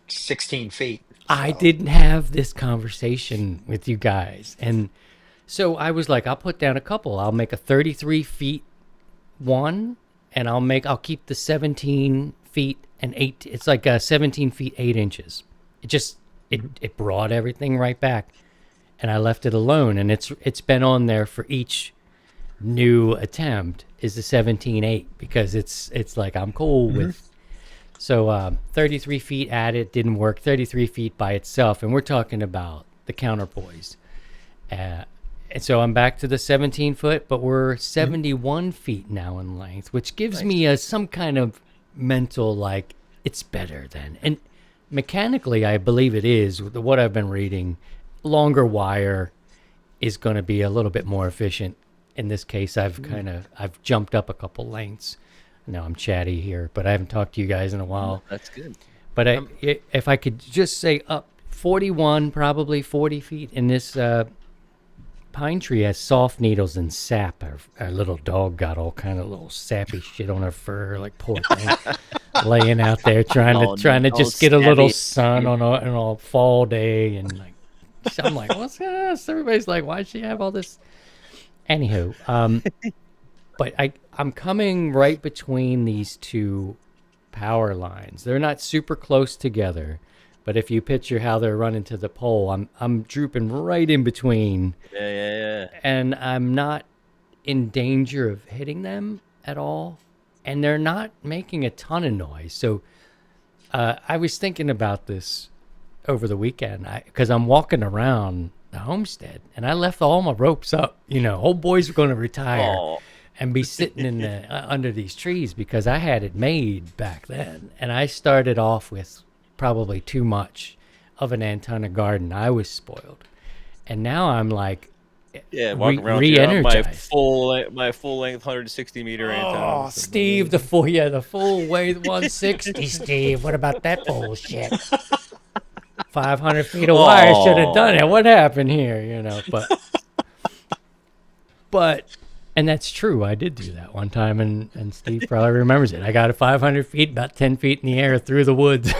16 feet. So. I didn't have this conversation with you guys. And so I was like, I'll put down a couple. I'll make a 33 feet one, and I'll keep the 17 feet and 8. It's like 17 feet 8 inches. It brought everything right back, and I left it alone. And it's been on there for each new attempt is the 17.8 because it's like I'm cool with. So 33 feet added didn't work. 33 feet by itself, and we're talking about the counterpoise. And so I'm back to the 17 foot, but we're 71 feet now in length, which gives me some kind of mental, it's better than. And mechanically, I believe it is. What I've been reading, longer wire is going to be a little bit more efficient. In this case, I've jumped up a couple lengths. Now I'm chatty here, but I haven't talked to you guys in a while. That's good. But if I could just say up 41, probably 40 feet in this pine tree has soft needles and sap. Our little dog got all kind of little sappy shit on her fur, like poor thing, laying out there trying to just get a little sun on a fall day, and like, so I'm like, what's this? Everybody's like, why'd she have all this? Anywho, but I'm coming right between these two power lines. They're not super close together, but if you picture how they're running to the pole, I'm drooping right in between. Yeah. And I'm not in danger of hitting them at all, and they're not making a ton of noise. So I was thinking about this over the weekend because I'm walking around the homestead, and I left all my ropes up. Old boys are going to retire and be sitting in the under these trees because I had it made back then, and I started off with probably too much of an antenna garden. I was spoiled, and now I'm like, walking around re-energized. My full length 160 meter antenna. Oh, Steve, the full weight 160. Steve, what about that bullshit? 500 feet of wire should have done it. What happened here? But and that's true. I did do that one time, and Steve probably remembers it. I got it 500 feet, about 10 feet in the air through the woods.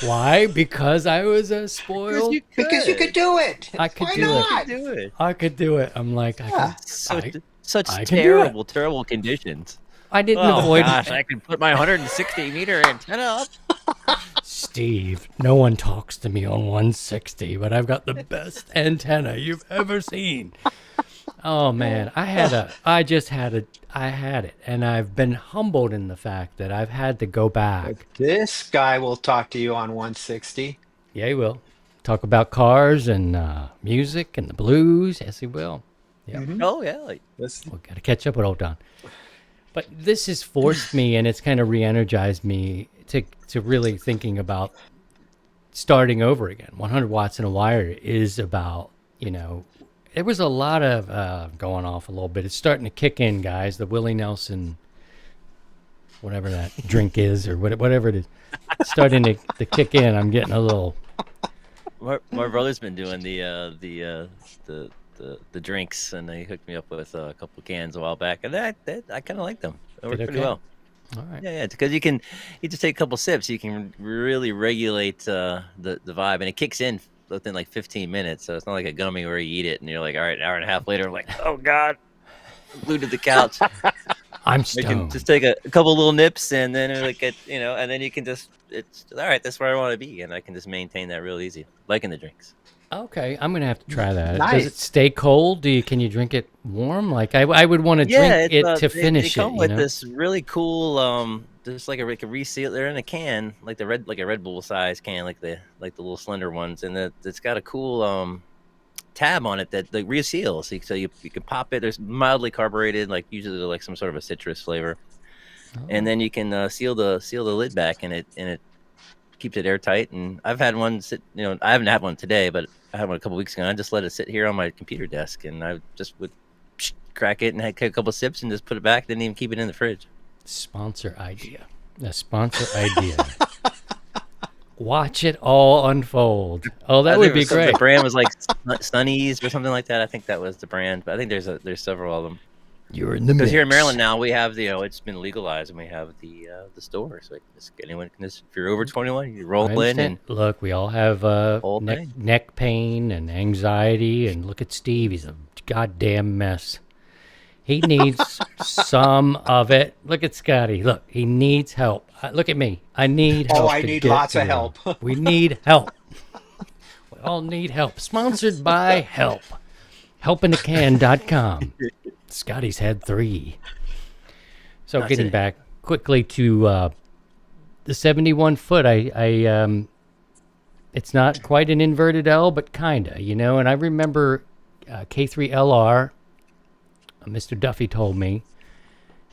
Why? Because I was a spoiled. Because you could do it. I could Why do not? it. I could do it. I'm like, Such I can terrible conditions. I didn't avoid. Gosh, I can put my 160 meter antenna up. Steve, no one talks to me on 160, but I've got the best antenna you've ever seen. Oh man, I had it, and I've been humbled in the fact that I've had to go back. This guy will talk to you on 160. Yeah, he will. Talk about cars and music and the blues. Yes, he will. Yeah. Mm-hmm. Oh yeah, We've got to catch up with old Don. But this has forced me, and it's kind of re-energized me to really thinking about starting over again. 100 watts in a wire is about, there was a lot of going off a little bit. It's starting to kick in, guys. The Willie Nelson, whatever that drink is, or whatever it is, it's starting to kick in. I'm getting a little. My brother's been doing the drinks, and they hooked me up with a couple cans a while back, and I kind of like them. They work pretty well. All right. Yeah, because you just take a couple sips, you can really regulate the vibe, and it kicks in within like 15 minutes. So it's not like a gummy where you eat it and you're like, all right, an hour and a half later, I'm like, oh god, glued to the couch. I'm You stoned. can just take a couple little nips, and then and then you can it's all right. That's where I want to be, and I can just maintain that real easy, liking the drinks. Okay, I'm gonna have to try that. Nice. Does it stay cold? Can you drink it warm? Like I would want to drink it to finish they come it. with this really cool just like a reseal. They're in a can, like a Red Bull size can, like the little slender ones, and it's got a cool tab on it that reseals. So you can pop it. There's mildly carbureted, like usually like some sort of a citrus flavor, and then you can seal the lid back, and it keeps it airtight. And I've had one sit. I haven't had one today, but I had one a couple weeks ago. And I just let it sit here on my computer desk, and I just would crack it and had a couple sips and just put it back. Didn't even keep it in the fridge. Sponsor idea. A sponsor idea. Watch it all unfold. Oh, that would be great. The brand was like Sunnies or something like that. I think that was the brand, but I think there's several of them. You're in the mix. Because here in Maryland now we have it's been legalized, and we have the store, so anyone can just, if you're over 21, you roll in. And look, we all have neck pain and anxiety, and look at Steve. He's a goddamn mess. He needs some of it. Look at Scotty. Look, he needs help. Look at me. I need help. Oh, I need lots of help. We need help. We all need help. Sponsored by Help. Helpinthecan.com. Scotty's had 3. So That's getting it. back quickly to the 71 foot, I it's not quite an inverted L, but kinda, and I remember K3LR, Mr. Duffy told me,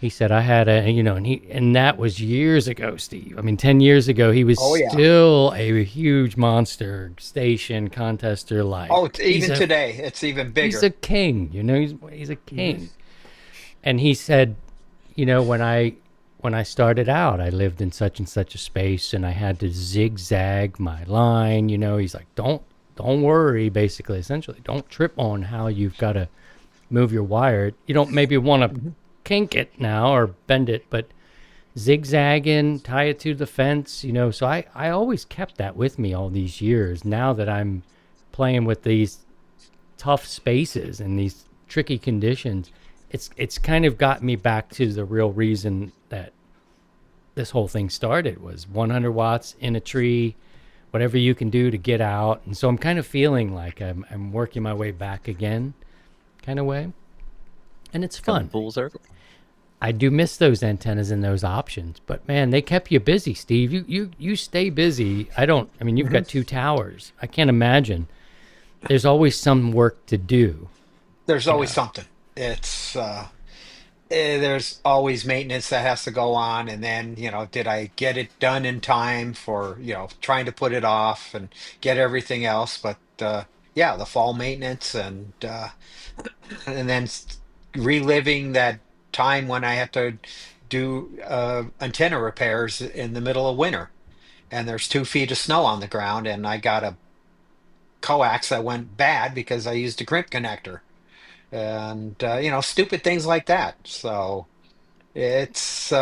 he said I had and that was years ago, Steve. I mean, 10 years ago, he was still a huge monster station contester. Like, even today, it's even bigger. He's a king, he's a king. Mm-hmm. And he said, when I started out, I lived in such and such a space, and I had to zigzag my line. He's like, don't don't worry, basically, essentially. Don't trip on how you've got to move your wire. You don't maybe want to kink it now or bend it, but zigzagging, tie it to the fence, So I always kept that with me all these years. Now that I'm playing with these tough spaces and these tricky conditions, it's kind of got me back to the real reason that this whole thing started was 100 watts in a tree, whatever you can do to get out. And so I'm kind of feeling like I'm working my way back again, kind of way. And it's fun. Full circle. I do miss those antennas and those options, but man, they kept you busy, Steve. You stay busy. You've got 2 towers. I can't imagine. There's always some work to do. There's always something. It's there's always maintenance that has to go on, and then did I get it done in time for trying to put it off and get everything else, but yeah, the fall maintenance and then reliving that time when I had to do antenna repairs in the middle of winter, and there's 2 feet of snow on the ground, and I got a coax that went bad because I used a crimp connector, and stupid things like that. So it's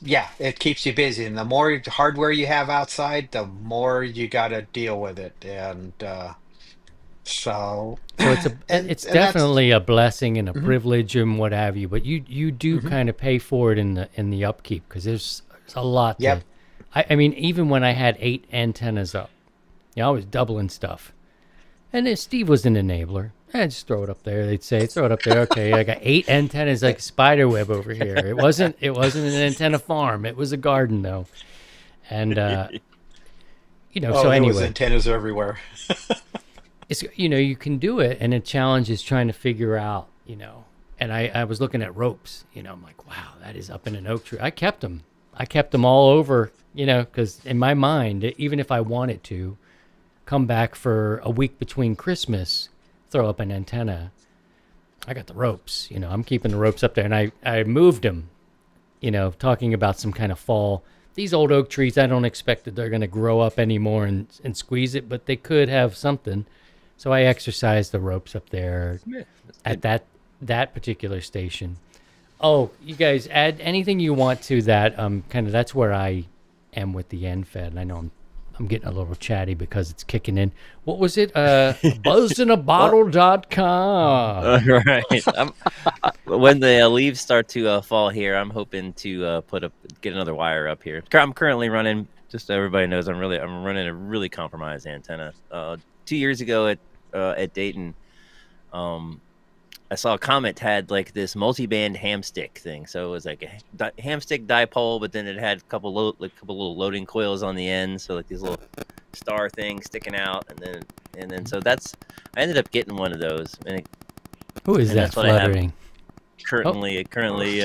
yeah, it keeps you busy, and the more hardware you have outside, the more you got to deal with it, and so So it's and it's and that's definitely a blessing and a Mhm, privilege and what have you. But you do mhm. kind of pay for it in the upkeep because there's a lot to. Yep. I mean, even when I had 8 antennas up, I was doubling stuff. And then Steve was an enabler. Just throw it up there. They'd say, throw it up there. Okay, I got 8 antennas like a spider web over here. It wasn't an antenna farm. It was a garden though. And so Oh, there was anyway, antennas everywhere. it's you can do it, and the challenge is trying to figure out, And I was looking at ropes. I'm like, wow, that is up in an oak tree. I kept them all over. Because in my mind, even if I wanted to come back for a week between Christmas, throw up an antenna, I got the ropes. I'm keeping the ropes up there, and I moved them. Talking about some kind of fall. These old oak trees, I don't expect that they're going to grow up anymore and squeeze it, but they could have something. So I exercised the ropes up there Yeah, that's at good. that particular station. Oh, you guys add anything you want to that. Kind of that's where I am with the EndFed. And I know I'm getting a little chatty because it's kicking in. What was it? Well, BuzzinaBottle.com. right. When the leaves start to fall here, I'm hoping to get another wire up here. I'm currently running. Just so everybody knows, I'm running a really compromised antenna. 2 years ago at Dayton, um, I saw Comet had like this multi-band ham stick thing. So it was like a ham stick dipole, but then it had a couple little loading coils on the end. So like these little star things sticking out, and then so I ended up getting one of those, Who is and that that's what I have fluttering? Oh, currently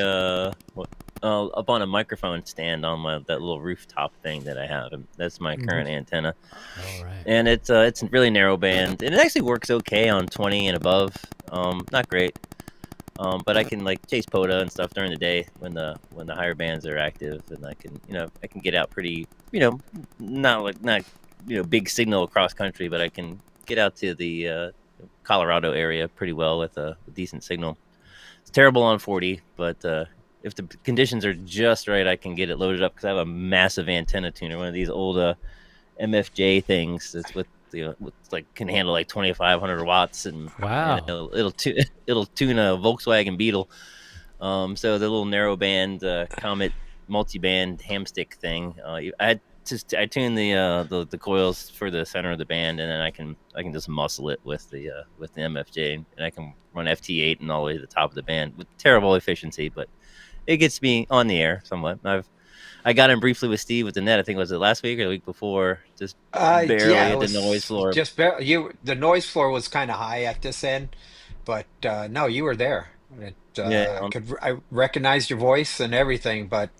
up on a microphone stand on that little rooftop thing that I have. And that's my current antenna, all right. and it's really narrow band, and it actually works okay on 20 and above. Not great, but I can like chase POTA and stuff during the day when the higher bands are active, and I can get out pretty, not big signal across country, but I can get out to the Colorado area pretty well with a decent signal. It's terrible on 40, but if the conditions are just right, I can get it loaded up because I have a massive antenna tuner, one of these old MFJ things that's can handle like 2,500 watts, and Wow. it'll tune a Volkswagen Beetle. So the little narrow band Comet multi-band hamstick thing, I tune the coils for the center of the band, and then I can just muscle it with the MFJ, and I can run FT8 and all the way to the top of the band with terrible efficiency, but it gets me on the air somewhat. I got in briefly with Steve with the net. I think was it last week or the week before, just Yeah, barely it at the noise was floor. just the noise floor was kind of high at this end, but no, you were there. Yeah, I recognized your voice and everything, but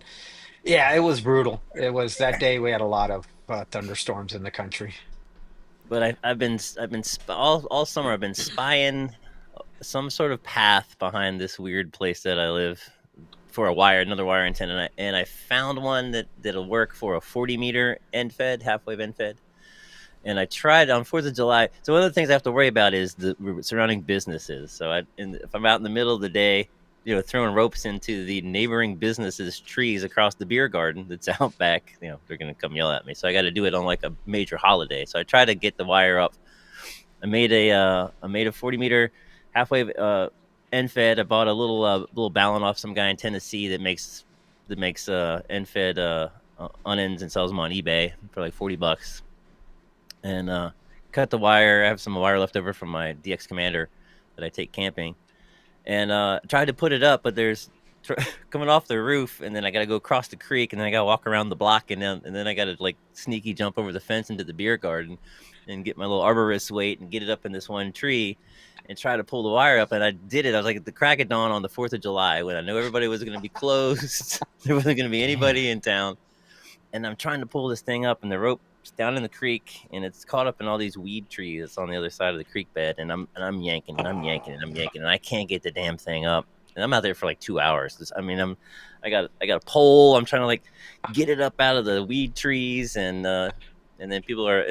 yeah, it was brutal. It was that day we had a lot of thunderstorms in the country. but all summer I've been spying some sort of path behind this weird place that I live for another wire antenna, and I found one that'll work for a 40 meter EndFed, half wave EndFed. And I tried on 4th of July. So one of the things I have to worry about is the surrounding businesses. So if I'm out in the middle of the day, throwing ropes into the neighboring businesses' trees across the beer garden that's out back, they're going to come yell at me. So I got to do it on like a major holiday. So I try to get the wire up. I made a 40-meter halfway EndFed. I bought a little ballon off some guy in Tennessee that makes EndFed unends and sells them on eBay for like $40. And cut the wire. I have some wire left over from my DX Commander that I take camping, and tried to put it up, but there's coming off the roof, and then I got to go across the creek, and then I got to walk around the block, and then I got to like sneaky jump over the fence into the beer garden and get my little arborist weight and get it up in this one tree and try to pull the wire up. And I did it. I was like at the crack of dawn on the 4th of July when I knew everybody was going to be closed. There wasn't going to be anybody in town. And I'm trying to pull this thing up, and the rope's down in the creek, and it's caught up in all these weed trees that's on the other side of the creek bed. And I'm yanking, and I'm yanking, and I'm yanking, and I can't get the damn thing up. And I'm out there for like 2 hours. I got a pole. I'm trying to like get it up out of the weed trees, and then people are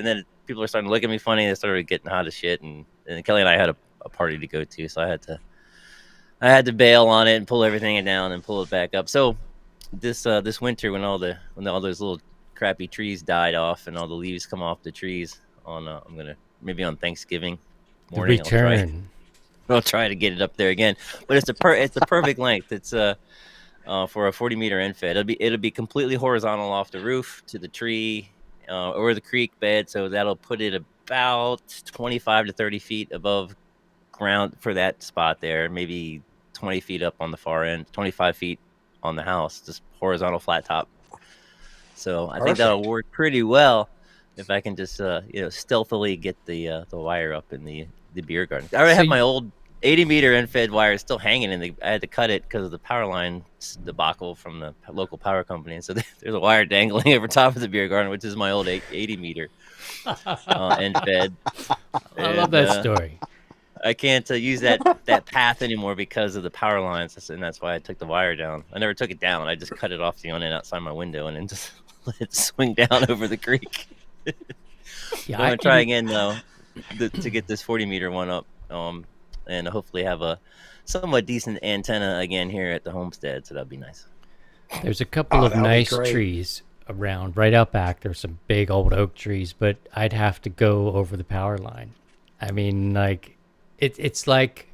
starting to look at me funny. They started getting hot as shit, and Kelly and I had a party to go to, so I had to bail on it and pull everything down and pull it back up. So this winter, when all those little crappy trees died off and all the leaves come off the trees, I'm gonna maybe on Thanksgiving morning I'll try to get it up there again. But it's the perfect length. It's for a 40-meter EndFed. It'll be completely horizontal off the roof to the tree or the creek bed, so that'll put it about 25 to 30 feet above ground for that spot there, maybe 20 feet up on the far end, 25 feet on the house, just horizontal flat top. So I think that'll work pretty well if I can just stealthily get the wire up in the beer garden. I already have my old 80-meter EndFed wire still hanging I had to cut it because of the power line debacle from the local power company. And so there's a wire dangling over top of the beer garden, which is my old 80-meter EndFed. I love that story. I can't use that path anymore because of the power lines, and that's why I took the wire down. I never took it down. I just cut it off the end outside my window and then just let it swing down over the creek. Yeah, I'm going to try again, though, to get this 40-meter one up, and hopefully have a somewhat decent antenna again here at the homestead, so that'd be nice. There's a couple of nice trees around right out back. There's some big old oak trees, but I'd have to go over the power line. I mean, like... It's like,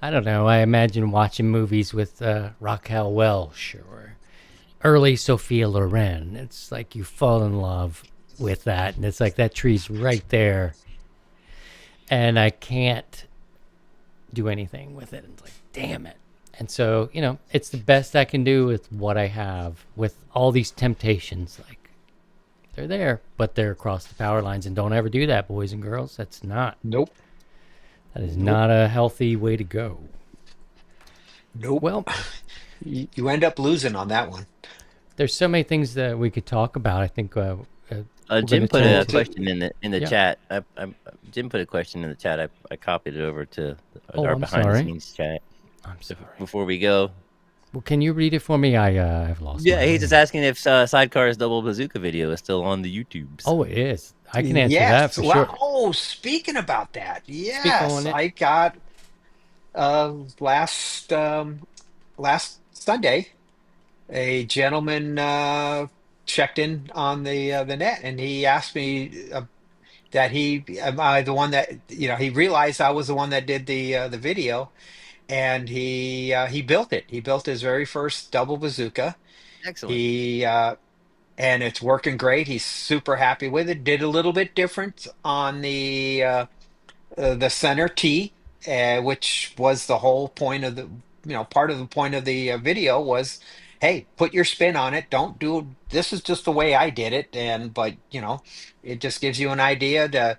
I don't know, I imagine watching movies with Raquel Welch or early Sophia Loren. It's like you fall in love with that, and it's like that tree's right there, and I can't do anything with it. It's like, damn it. And so, it's the best I can do with what I have, with all these temptations. Like, they're there, but they're across the power lines, and don't ever do that, boys and girls. That's not. Nope. That is not a healthy way to go. Nope. Well, you end up losing on that one. There's so many things that we could talk about. I think Jim put a question in the chat. Jim put a question in the chat. I copied it over to our behind the scenes chat. I'm sorry. Before we go. Well, can you read it for me? I've lost. Yeah, he's just asking if Sidecar's double bazooka video is still on the YouTubes. Oh, it is. I can answer that for sure. Oh, speaking about that, yes, I got last Sunday, a gentleman checked in on the net, and he asked me that am I the one that he realized I was the one that did the video, and he built it. He built his very first double bazooka. Excellent. And it's working great. He's super happy with it. Did a little bit different on the center T, which was the whole point of part of the point of the video was, hey, put your spin on it. Don't do this is just the way I did it, but it just gives you an idea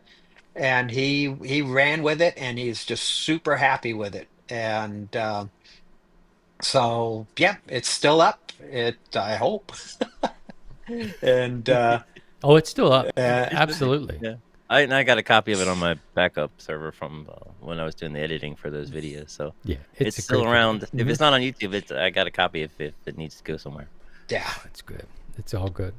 and he ran with it, and he's just super happy with it. And so yeah, it's still up. I hope. And it's still up. Absolutely. Yeah, I got a copy of it on my backup server from when I was doing the editing for those videos. So yeah, it's still around. Mm-hmm. If it's not on YouTube, I got a copy if it needs to go somewhere. Yeah, it's good. It's all good.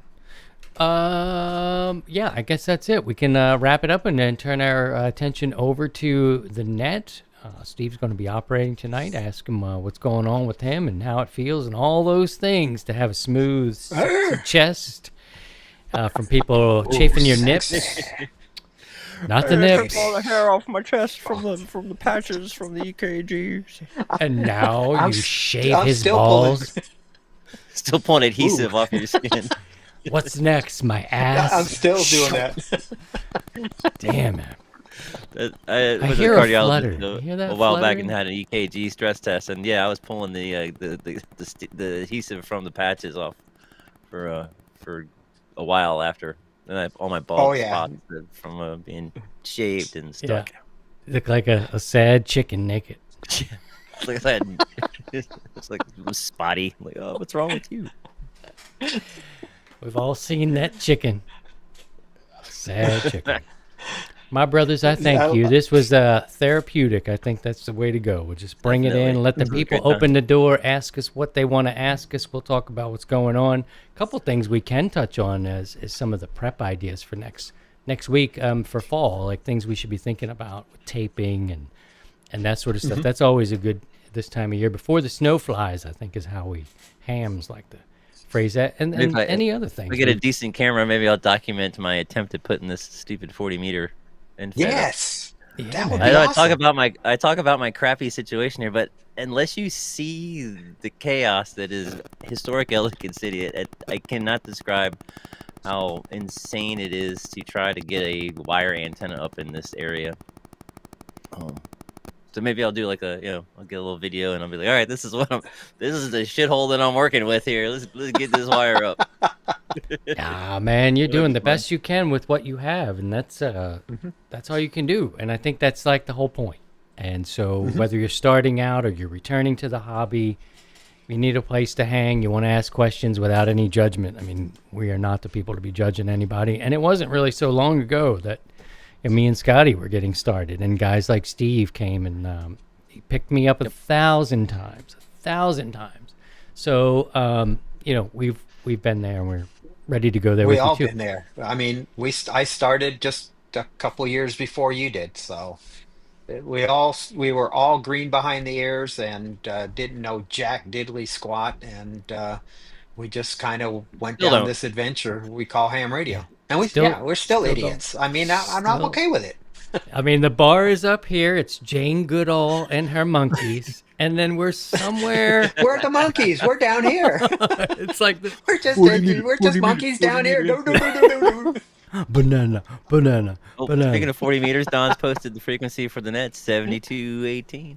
Yeah, I guess that's it. We can wrap it up and then turn our attention over to the net. Steve's going to be operating tonight. Ask him what's going on with him and how it feels and all those things to have a smooth, sexy chest from people chafing your nips. Not the nips. All the hair off my chest from the patches from the EKGs. And now I'm you s- shave I'm his still balls. Still pulling adhesive off your skin. What's next? My ass. I'm still doing that. Damn it. I was hear a a cardiologist flutter. You hear that a while back and fluttering? had an EKG stress test, and yeah, I was pulling the adhesive from the patches off for a while after, and all my bald Oh, yeah. spots from being shaved and stuck. You look like a sad chicken naked. Like I had, it's like it was spotty. Like, oh, what's wrong with you? We've all seen that chicken. Sad chicken. My brothers, I thank you. This was therapeutic. I think that's the way to go. We'll just bring it in, Definitely. let the This was a people good time. open the door, ask us what they want to ask us. We'll talk about what's going on. A couple things we can touch on is some of the prep ideas for next week for fall, like things we should be thinking about with taping and that sort of stuff. That's always a good this time of year. Before the snow flies, I think is how we hams like to phrase that. And any other things. If I get a decent camera, maybe I'll document my attempt at putting this stupid 40-meter EndFed up. Yes. Yeah, That would man. be I awesome. talk about my crappy situation here, but unless you see the chaos that is historic Ellicott City, I cannot describe how insane it is to try to get a wire antenna up in this area. So maybe I'll do like I'll get a little video and I'll be like, all right, this is the shithole that I'm working with here. Let's get this wire up. Ah, man, you're doing the best you can with what you have, and that's all you can do. And I think that's like the whole point. And so whether you're starting out or you're returning to the hobby, you need a place to hang. You want to ask questions without any judgment. I mean, we are not the people to be judging anybody. And it wasn't really so long ago that me and Scotty were getting started, and guys like Steve came and he picked me up 1,000 times. So we've been there, and we're ready to go there We with all you too. been there. I mean, I started just a couple years before you did, so we were all green behind the ears and didn't know jack diddly squat, and we just kind of went Still down don't. this adventure we call ham Yeah. radio. And we're still Still don't. idiots. I mean, I'm Still- okay with it. I mean, the bar is up here. It's Jane Goodall and her monkeys, and then we're somewhere. We're the monkeys. We're down here. It's like the We're just monkeys down here. No, no, no, no, no, no. banana. Oh, speaking of 40 meters, Don's posted the frequency for the net, 7218.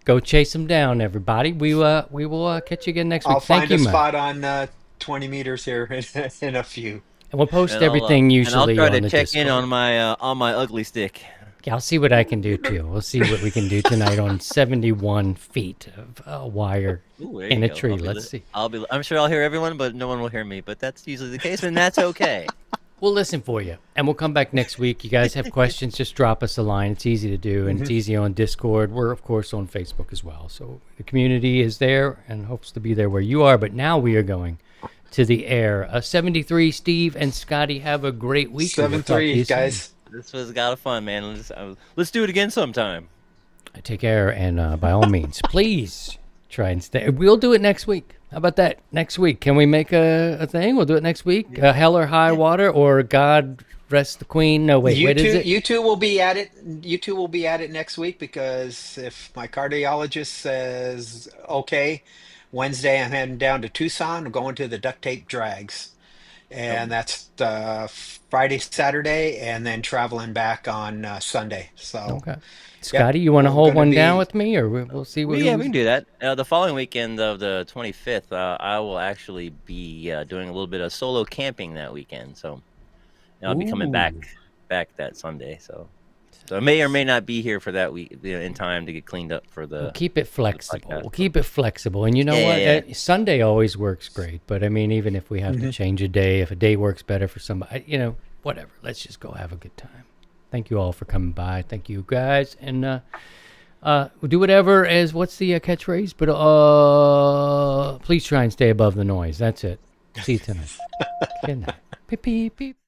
Go chase them down, everybody. We will catch you again next week. I'll Thank find you, a man. spot on 20 meters here in a few. And we'll post And everything usually and I'll try on to the check Discord. in on my ugly stick. Yeah, I'll see what I can do too. We'll see what we can do tonight on 71 feet of wire Ooh, there in you a go. tree. Let's see. I'm sure I'll hear everyone, but no one will hear me. But that's usually the case, and that's okay. We'll listen for you, and we'll come back next week. You guys have questions, just drop us a line. It's easy to do, and it's easy on Discord. We're, of course, on Facebook as well. So the community is there and hopes to be there where you are. But now we are going to the air. 73, Steve and Scotty, have a great week. and we'll talk to you 7-3, soon. guys. This was a lot of fun, man. Let's do it again sometime. Take care, and by all means, please try and stay. We'll do it next week. How about that? Next week. Can we make a thing? We'll do it next week. Hell or high water, or God rest the Queen. No, wait. What is it? You two will be at it. You two will be at it next week, because if my cardiologist says okay, Wednesday I'm heading down to Tucson. I'm going to the duct tape drags, and that's Friday, Saturday, and then traveling back on Sunday. So, Okay. yep, Scotty, you want to we're hold gonna one down be. with me, or we'll see what Yeah, we can do that. The following weekend of the 25th, I will actually be doing a little bit of solo camping that weekend. So I'll be coming back that Sunday. So I may or may not be here for that week in time to get cleaned up for the. We'll keep it flexible. podcast. We'll keep it flexible. And you know what? Sunday always works great. But I mean, even if we have to change a day, if a day works better for somebody, whatever. Let's just go have a good time. Thank you all for coming by. Thank you, guys. And we'll do whatever as what's the catchphrase? But please try and stay above the noise. That's it. See you tonight. Good night. Beep, beep, beep.